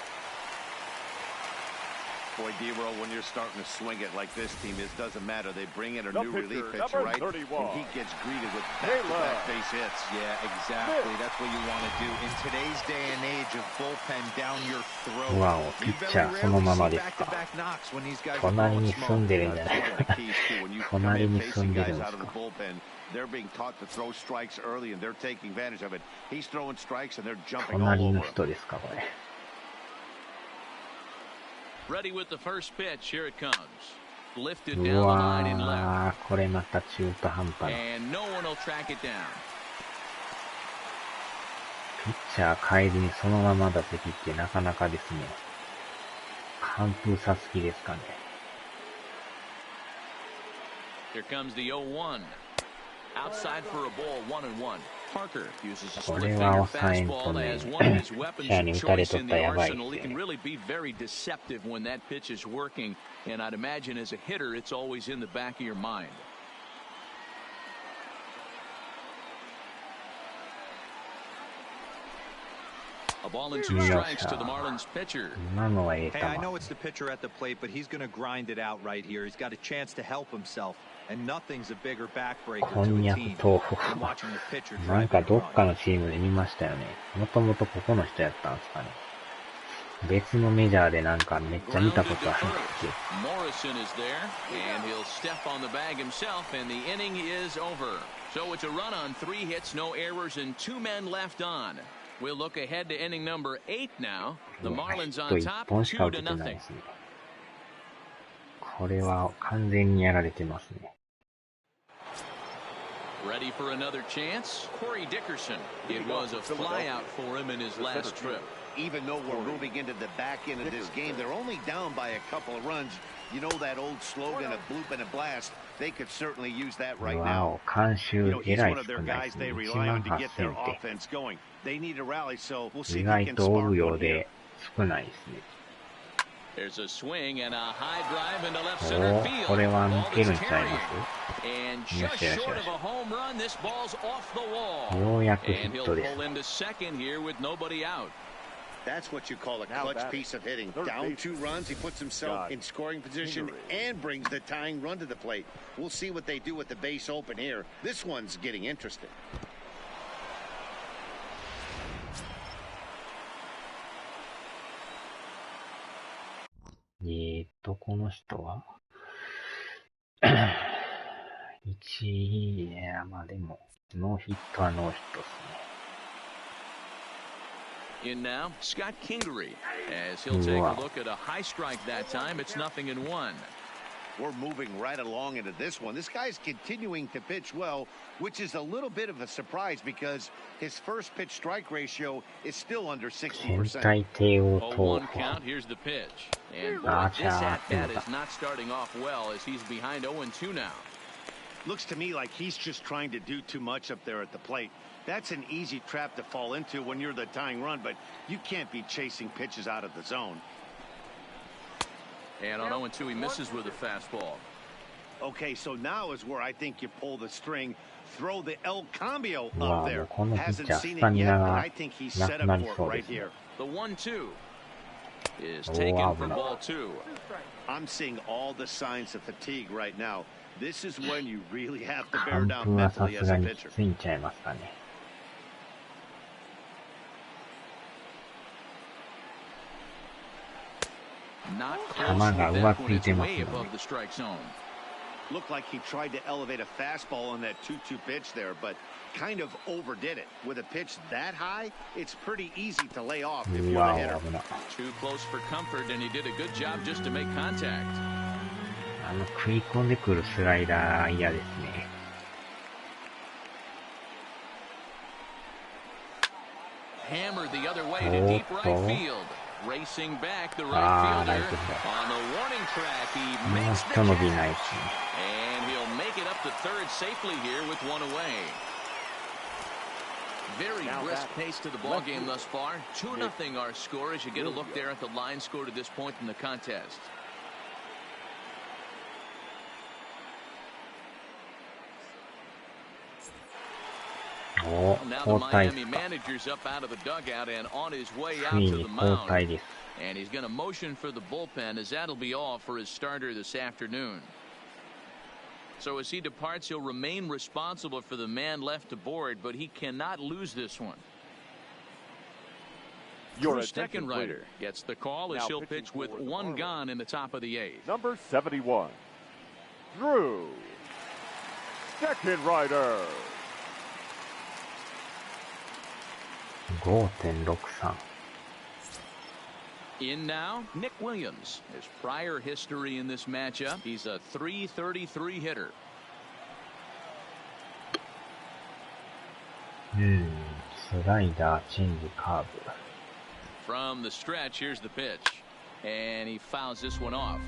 Boy, D-Row, when you're starting to swing it like this team is, doesn't matter. They bring in a new relief pitcher, right? And he gets greeted with back-to-back base hits. Yeah, exactly. That's what you want to do. In today's day and age of bullpen down your throat. わお、ピッチャーそのままですか。隣に住んでるんじゃない隣に住んでるんですか。They're being taught to throw strikes early, and they're taking advantage of it. He's throwing strikes, and they're jumping all over. 隣の人ですか、これ。Ready with the first pitch. Here it comes. Lifted down the line and left. これまた中途半端な。And no one will track it down. ピッチャー変えずにそのまま打席ってなかなかですね。完封さす気ですかね。Here comes the 0-1. Outside for a ball, 1-1. Parker uses a split finger fastball as one of his weapons of choice in the arsenal. He can really be very deceptive when that pitch is working, and I'd imagine as a hitter, it's always in the back of your mind. A ball and two strikes to the Marlins pitcher. Hey, I know it's the pitcher at the plate, but he's going to grind it out right here. He's got a chance to help himself. And nothing's a bigger backbreaker to a team than watching the pitcher drive. なんかどっかのチームで見ましたよね。もともとここの人やったんですかね。別のメジャーでなんかめっちゃ見たことあるんですよ。Morrison is there, and he'll step on the bag himself, and the inning is over. So it's a run on 3 hits, no errors, and 2 men left on. We'll look ahead to inning number 8 now. The Marlins on top, 2-0. これは完全にやられてますね。Ready for another chance? Corey Dickerson. It was a flyout for him in his last trip. Even though we're moving into the back end of this game, they're only down by a couple of runs. You know that old slogan of bloop and a blast? They could certainly use that right now. You know, he's one of their guys they rely on to get their offense going. They need a rally, so we'll see if he can spark one here. There's a swing and a high drive into left center field. これは抜けるんちゃいます？ And just short of a home run, this ball's off the wall. ようやくヒ And ッ he'll トです。 pull into second here with nobody out. That's what you call a clutch piece of hitting. Down 2 runs, he puts himself in scoring position and brings the tying run to the plate. We'll see what they do with the base open here. This one's getting interesting. この人は1位、まあでも、ノーヒットはノーヒットですね。In now, Scott Kingery, as he'll take a look at a high strike that time. It's 0-1. We're moving right along into this one. This guy's continuing to pitch well, which is a little bit of a surprise because his first pitch strike ratio is still under 60%. 0-1 count. Here's the pitch. And boy, this at-bat is not starting off well as he's behind 0-2 now. Looks to me like he's just trying to do too much up there at the plate. That's an easy trap to fall into when you're the tying run, but you can't be chasing pitches out of the zone. And on 0-2, he misses with a fastball. Okay, so now is where I think you pull the string, throw the El Cambio up there. Hasn't seen it yet, but I think he's set up for it right here. The 1-2 is taken for ball 2. I'm seeing all the signs of fatigue right now. This is when you really have to bear down mentally as a pitcher. Not close with that one. It's way above the strike zone. Looked like he tried to elevate a fastball on that 2-2 pitch there, but kind of overdid it. With a pitch that high, it's pretty easy to lay off if you're the hitter. Too close for comfort, and he did a good job just to make contact. 食い込んでくるスライダー嫌ですね。hammered the other way to deep right field. Racing back, the right fielder on the warning track. He makes the catch, and he'll make it up to third safely here with one away. Very brisk pace to the ball game thus far. 2-0 our score as you get a look there at the line score to this point in the contest. Now the Miami manager's up out of the dugout and on his way out to the mound. And he's going to motion for the bullpen as that'll be all for his starter this afternoon. So as he departs, he'll remain responsible for the man left to board, but he cannot lose this one. Your Steckenrider gets the call as he'll pitch with one gone in the top of the eighth. Number 71, Drew Steckenrider. 5.63. In now, Nick Williams. His prior history in this matchup, he's a .333 hitter. Slider, change curve. From the stretch, here's the pitch. And he fouls this one off.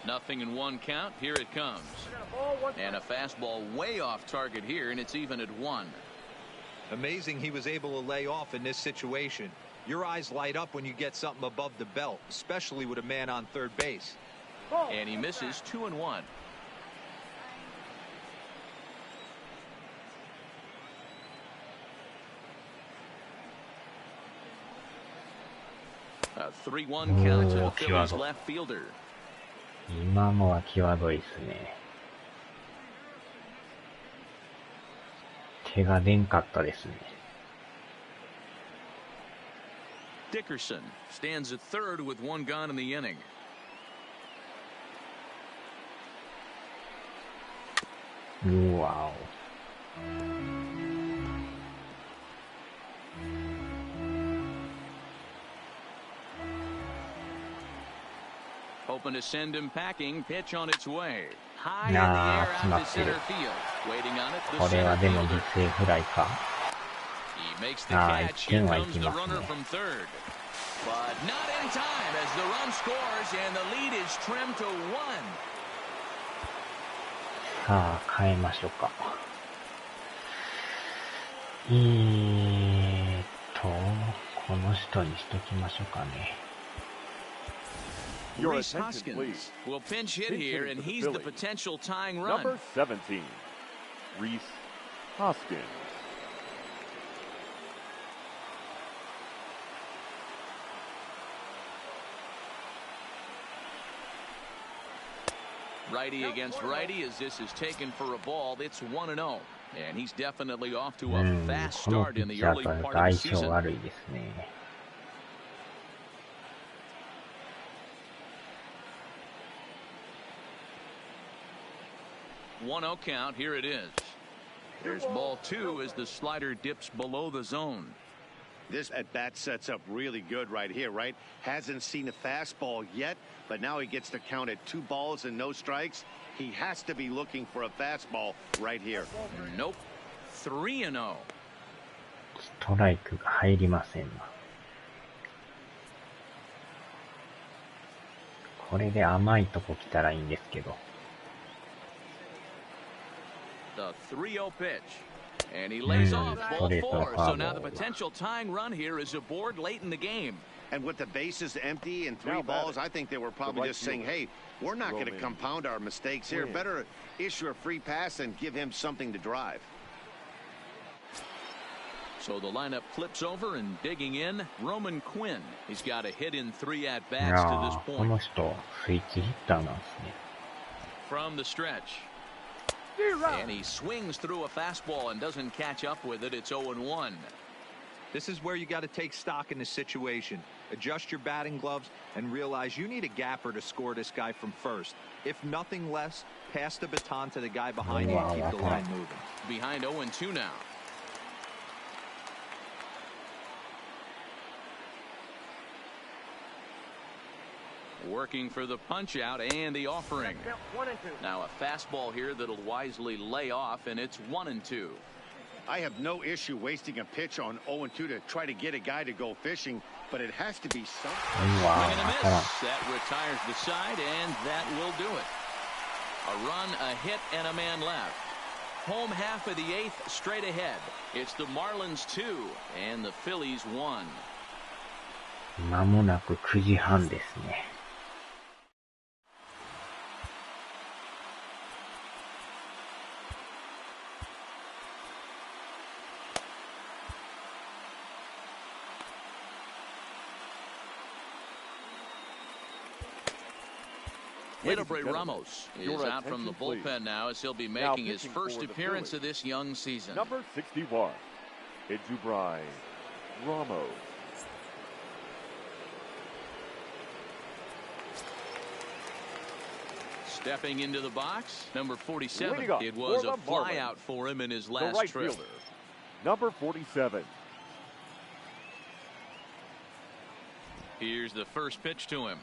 Nothing in one count. Here it comes. And a fastball way off target here, and it's even at 1. Amazing he was able to lay off in this situation. Your eyes light up when you get something above the belt, especially with a man on third base. And he misses 2-1. A 3-1 count to the Phillies left fielder. 今のは際どいですね。手が出んかったですね。Dickerson stands at third with one gone in the inning. Wow. Hoping to send him packing. Pitch on its way. High in the air out to center field. Waiting on it. The center fielder. He makes the catch. Here comes the runner from third. But not in time as the run scores and the lead is trimmed to 1. さあ、変えましょうか。この人にしときましょうかね。Rhys Hoskins will pinch hit here, and he's the potential tying run. Number 17, Rhys Hoskins. Righty against righty as this is taken for a ball. It's 1-0, and he's definitely off to a fast start in the early part of the season. 1-0 count. Here it is. There's ball 2 as the slider dips below the zone. This at bat sets up really good right here, right? Hasn't seen a fastball yet, but now he gets to count at 2 balls and no strikes. He has to be looking for a fastball right here. Nope. 3-0. ストライクが入りませんな。これで甘いとこ来たらいいんですけど。The 3-0 pitch. And he lays off ball 4. So now the potential tying run here is aboard late in the game. And with the bases empty and 3 balls, I think they were probably just saying, hey, we're not going to compound our mistakes here. Better issue a free pass and give him something to drive. So the lineup flips over and digging in, Roman Quinn. He's got a hit in 3 at-bats to this point. この人、スイッチヒッターなんですね。From the stretch. And he swings through a fastball and doesn't catch up with it. It's 0-1. This is where you got to take stock in the situation. Adjust your batting gloves and realize you need a gapper to score this guy from first. If nothing less, pass the baton to the guy behind you and keep the line moving. Behind 0-2 now. Working for the punch out and the offering. Now a fastball here that'll wisely lay off, and it's 1-2. I have no issue wasting a pitch on 0-2 to try to get a guy to go fishing, but it has to be something. Swing and a miss. That retires the side, and that will do it. A run, a hit, and a man left. Home half of the 8th, straight ahead. It's the Marlins 2 and the Phillies 1. 間もなく9時半ですね。Winifred Ramos is out from the bullpen now as he'll be making his first appearance of this young season. Number 61, Edubrai Ramos. Stepping into the box, number 47. It was a flyout for him in his last right trip. Fielder, number 47. Here's the first pitch to him.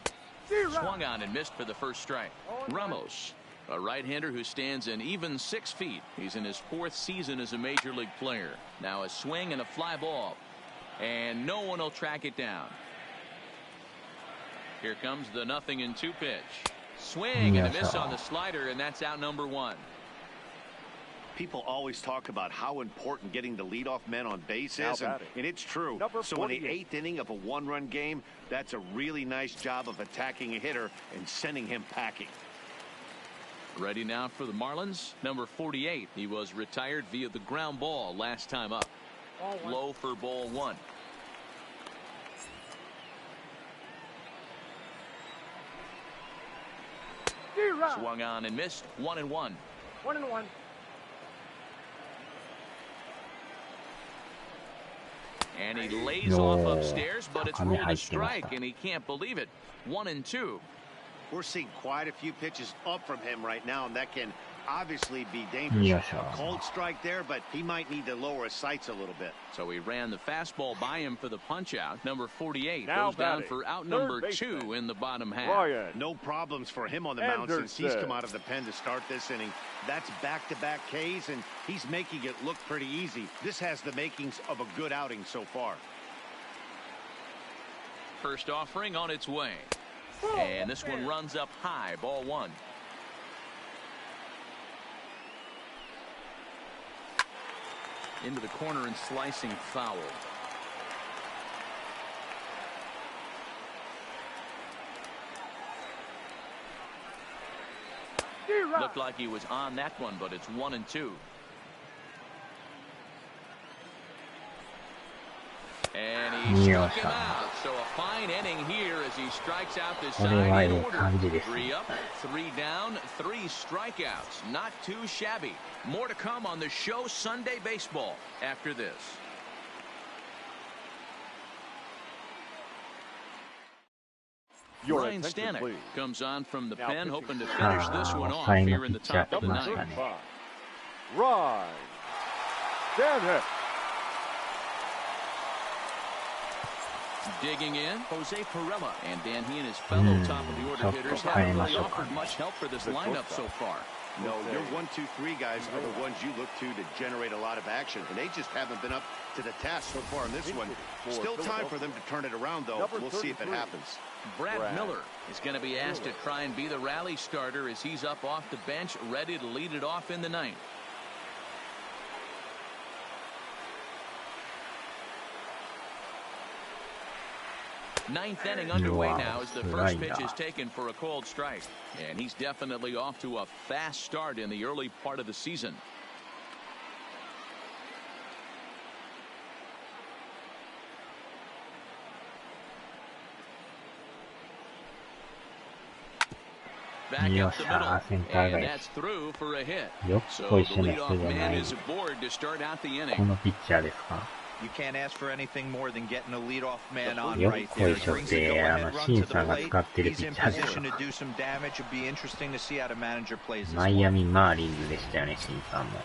Swung on and missed for the first strike. Ramos, a right-hander who stands an even 6 feet. He's in his 4th season as a major league player. Now a swing and a fly ball. And no one will track it down. Here comes the 0-2 pitch. Swing and a miss on the slider, and that's out number 1. People always talk about how important getting the leadoff man on base is, and it's true. So in the 8th inning of a 1-run game, that's a really nice job of attacking a hitter and sending him packing. Ready now for the Marlins, number 48. He was retired via the ground ball last time up. Low for ball 1. Swung on and missed. 1-1. 1-1. And he lays off upstairs, but it's ruled a strike, and he can't believe it. 1-2. We're seeing quite a few pitches up from him right now, and that can obviously be dangerous. A cold strike there, but he might need to lower his sights a little bit. So he ran the fastball by him for the punch out. Number 48 now goes down for out number 2 in the bottom half. Ryan no problems for him on the mound since he's come out of the pen to start this inning. That's back-to-back Ks, and he's making it look pretty easy. This has the makings of a good outing so far. First offering on its way. And this one runs up high, ball 1. Into the corner and slicing foul. Looked like he was on that one, but it's 1-2. And he struck him out. So a fine inning here as he strikes out the side in order. 3 up, 3 down, 3 strikeouts. Not too shabby. More to come on the show Sunday Baseball after this. Ryan Stanek comes on from the pen, hoping to finish this one off here in the top of the 9th. Ryan Stanek. Digging in, Jose Perella, and Dan, he and his fellow top-of-the-order hitters haven't really offered much help for this lineup so far. No, your 1, 2, 3 guys are the ones you look to generate a lot of action, and they just haven't been up to the task so far in this one. Still time for them to turn it around, though. We'll see if it happens. Brad Miller is going to be asked to try and be the rally starter as he's up off the bench, ready to lead it off in the 9th. Ninth inning underway now as the first pitch is taken for a cold strike. And he's definitely off to a fast start in the early part of the season. Back up the middle, and that's through for a hit. So the leadoff man is aboard to start out the inning. このピッチャーですか。 You can't ask for anything more than getting a leadoff man on よっ right こ there. いしょっ Brings the て、go-ahead run シ to ン the さんが使 plate. ってる He's ピッ in チャーです position よ。 to do some damage. It'd be interesting to see how the manager plays this マイア one. ミマーリンズでしたよね、シンさんも。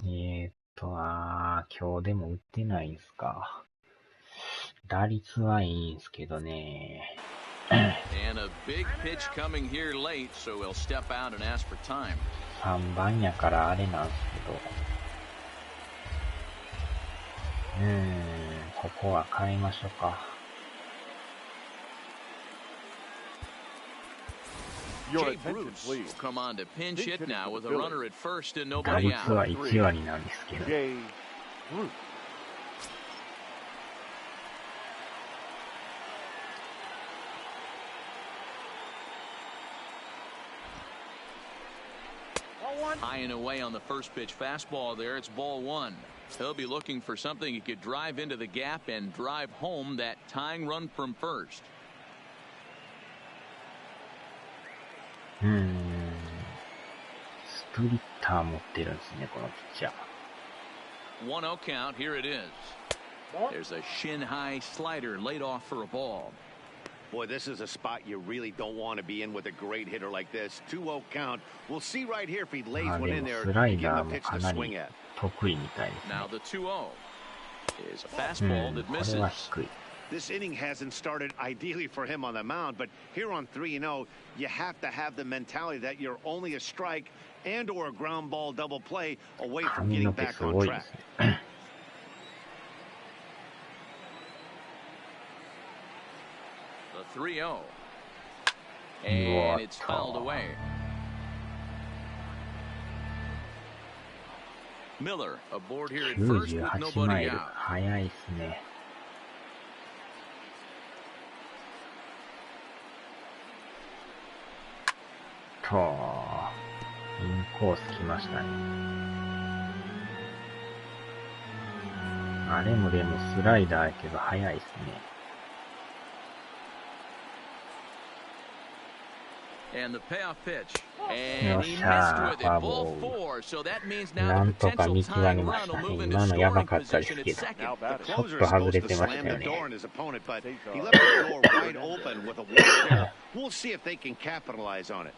今日でも打ってないんすか。打率はいいんすけどね。And a big pitch coming here late, so he'll step out and ask for time. 3番やからあれなんすけど。ここは変えましょうか。Jay Bruce will come on to pinch hit now with a runner at first and 打 nobody 率は out. 1割なんですけど。Jay Bruce. High and away on the first pitch fastball there. It's ball one. He'll be looking for something he could drive into the gap and drive home that tying run from first. スプリッター持ってるんですね、このピッチャー。 1-0 count. Here it is. There's a shin high slider laid off for a ball. Boy, this is a spot you really don't want to be in with a great hitter like this. 2-0 count. We'll see right here if he lays one in there. スライ Give ダ him ー a も pitch か to なり swing at. 得意みたいですね。 Now the 2-0 is a fastball that これ misses. は低い。 This inning hasn't started ideally for him on the mound, but here on 3-0, you have to have the mentality that you're only a strike and or a ground ball double play away from 髪 getting の毛 back す on ごいで track. すね。The 3-0. And it's fouled away. Miller aboard here at first with 98 マイ nobody ル。 out. 速いっすね。と、インコース来ましたね。あれもでもスライダーやけど速いっすね。And the payoff pitch. よ And っ he し missed ゃー、 with フォア it. ボ Ball ール。 four. So that means な now ん the とか potential 見極 tying めま run した will ね。 move into 今のやば scoring かったです position け at ど。 second. The batting. closer isちょっと外 supposed れ to てまし slam たよ the ね。 door on his opponent, but he left the door wide open with a walk there. We'll see if they can capitalize on it.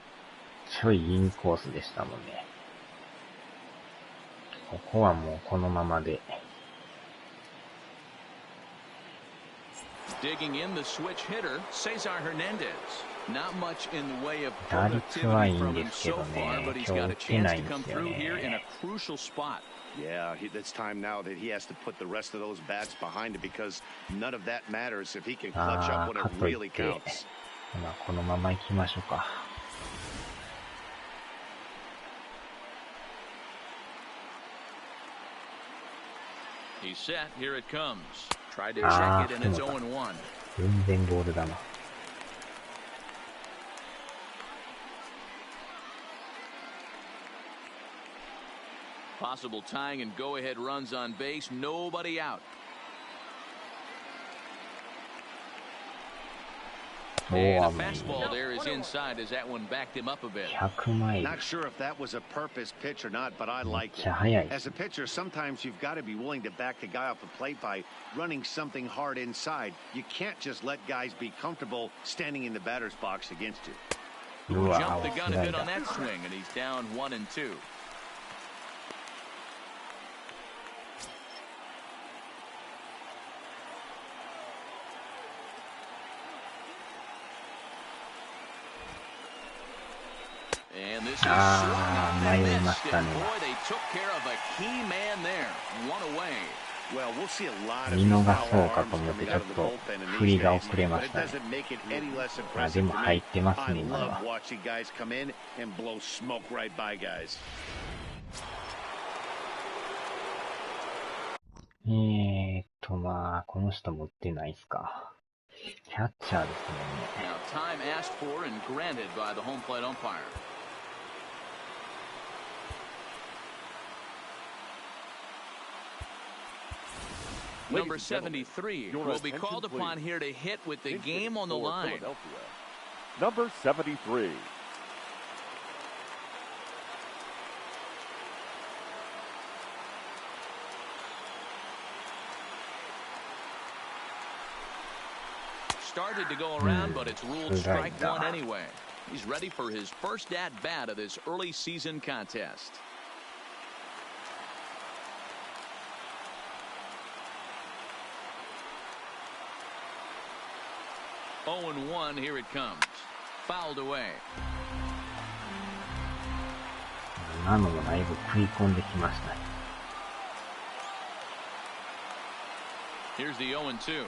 ちょいインコースでしたもんね。ここはもうこのままで。Digging in the switch hitter, Cesar Hernandez. Not much in the way of 打率はいい productivity ん from で him すけ so ど far, ね、 but he's 今日 got 打 a って chance な to いんで come すよ through here in a ね。 crucial spot. Yeah, it's time now that he has to put the rest of those bats behind him because none of that matters if he can clutch あ up ー、 when か it といっ really て、 counts. まあこのまま行きましょうか。He's set. Here it comes. Tried to Ah, check it, and it's そうだ。 0-1. 全然ボールだな。Possible tying and go-ahead runs on base. Nobody out. お And ー、 a 危ない。 fastball there is inside as that one backed him up a bit. 100マイル。 Not sure if that was a purpose pitch or not, but I めっ liked ち it. ゃ速い。 As a pitcher, sometimes you've got to be willing to back the guy off the plate by running something hard inside. You can't just let guys be comfortable standing in the batter's box against you. うわ Jumped the ー、 gun ス a ライ bit ダ on ー。 that swing, and he's down 1-2. And this is swung Ah, on and迷いま missed した it. ね。 Boy, they took care of a key man there. One away. Well, we'll see a lot of 見 these 逃 foul そうか arms と思って coming ちょ out っ of the と bullpen in 振 these りが days, 遅れま but し it たね。 doesn't make it any less あ、 impressive でも to 入 me. ってます I ね、今の love は。 watching guys come in and blow smoke right by guys. まあ、この人も打ってないっすか。キャッチャーですね。 Now time asked for and granted by the home plate umpire. Number 73 will be called upon here to hit with the game on the line. Number 73. Started to go around, but it's ruled strike one anyway. He's ready for his first at-bat of this early season contest. 0-1, here it comes. Fouled away. 今のもだいぶ食い込んできましたね。Here's the 0-2.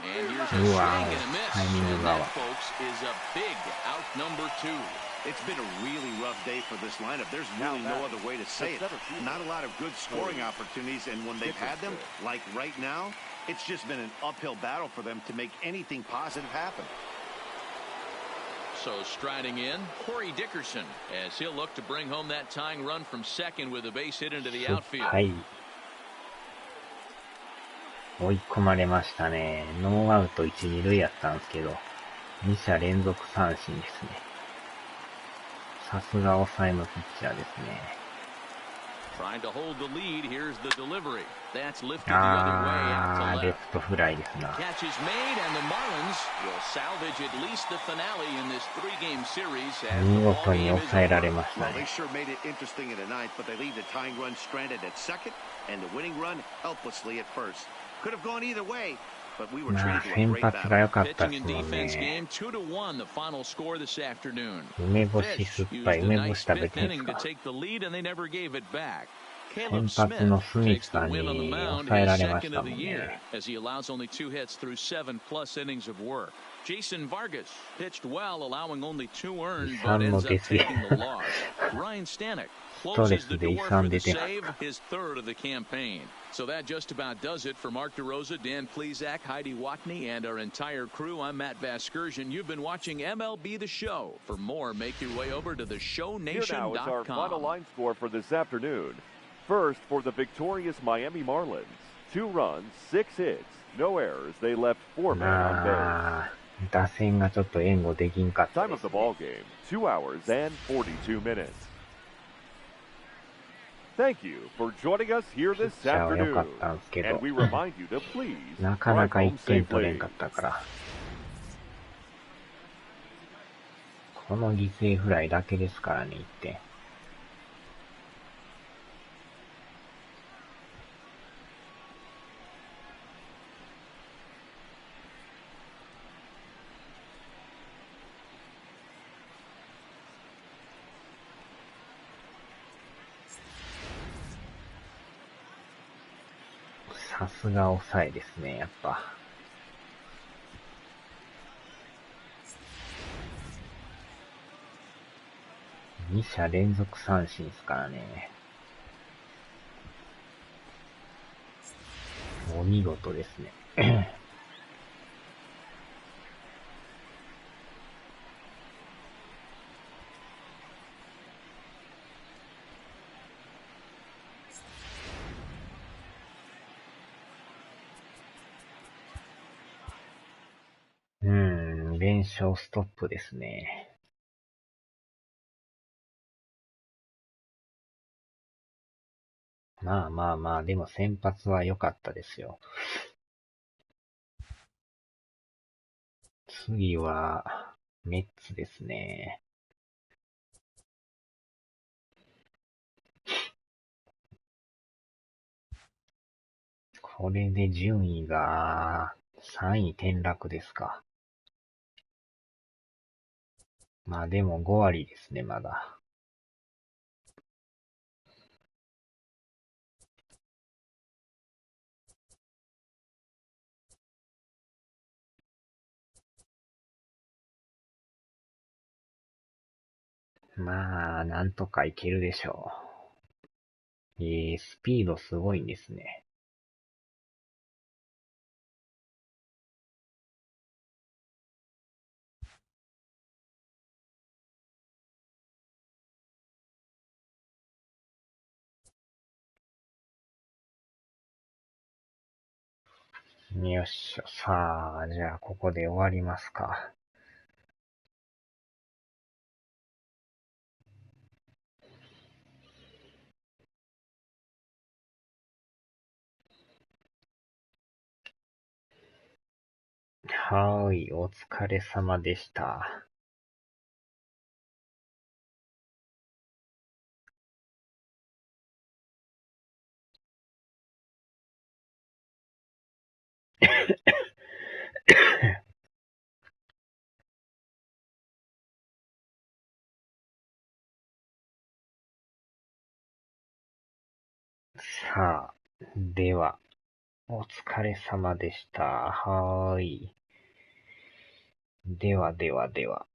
And here's a swing and a miss. And that, folks, is a big out number 2. It's been a really rough day for this lineup. There's really no other way to say it. Not a lot of good scoring opportunities, and when they've had them, like right now, it's just been an uphill battle for them to make anything positive happen. So striding in, Corey Dickerson, as he'll look to bring home that tying run from second with a base hit into the outfield. はい。追い込まれましたね。ノーアウト1、2塁やったんですけど、2者連続三振ですね。さすが抑えのピッチャーですね。Trying to hold the lead. Here's the delivery. That's lifted the other way out to left. レフトフライですな。Catch is made, and the Marlins will salvage at least the finale in this three-game series. 見事に抑えられました Well, they ね。 sure made it interesting in the ninth, but they leave the tying run stranded at second, and the winning run helplessly at first. Could have gone either way, but we were まあ treated to a 先 great 発が battle. 良かったで Pitching す and もん defense ね。 game 2-1. The final score this afternoon. 梅干し酸っ Used ぱい a 梅 nice 干し食べ fifth てんす inning to か。 take the lead, and they never gave it back. 先 Caleb 発の Smith スミ takes ス the さん win on the に mound, 抑え his られまし second た of も the ん year, ね。 as he allows only 2 hits through 7+ innings of work. Jason Vargas pitched well, allowing only 2 earned, but ends up taking the loss. Ryan Stanek closes the door for the save, his third of the campaign. So that just about does it for Mark DeRosa, Dan Plesac, Heidi Watney, and our entire crew. I'm Matt Vasgersian. You've been watching MLB The Show. For more, make your way over to Here now is our final theshownation.com. line score for this afternoon. First, for the victorious Miami Marlins. 2 runs, 6 hits, no errors. They left 4 men on base. まあ、打線がちょっと援護できんかった Time で of す the ね。 ball game, 2 hours and 42 minutes. Thank you for joining us here ピッ this チャーは良か afternoon. ったんですけ And ど、 we remind you to please なかな drive か home 1点取れん safely. かったから、この犠牲フライだけですからね、1点。さすが抑えですね、やっぱ。2者連続三振ですからね。お見事ですね。連勝ストップですね。まあまあまあ、でも先発は良かったですよ。次は、メッツですね。これで順位が3位転落ですか。まあでも5割ですね、まだ。まあ、なんとかいけるでしょう。スピードすごいんですね。よっしゃ。さあ、じゃあここで終わりますか。はーい、お疲れ様でした。さあ、では、お疲れ様でした。はーい。では。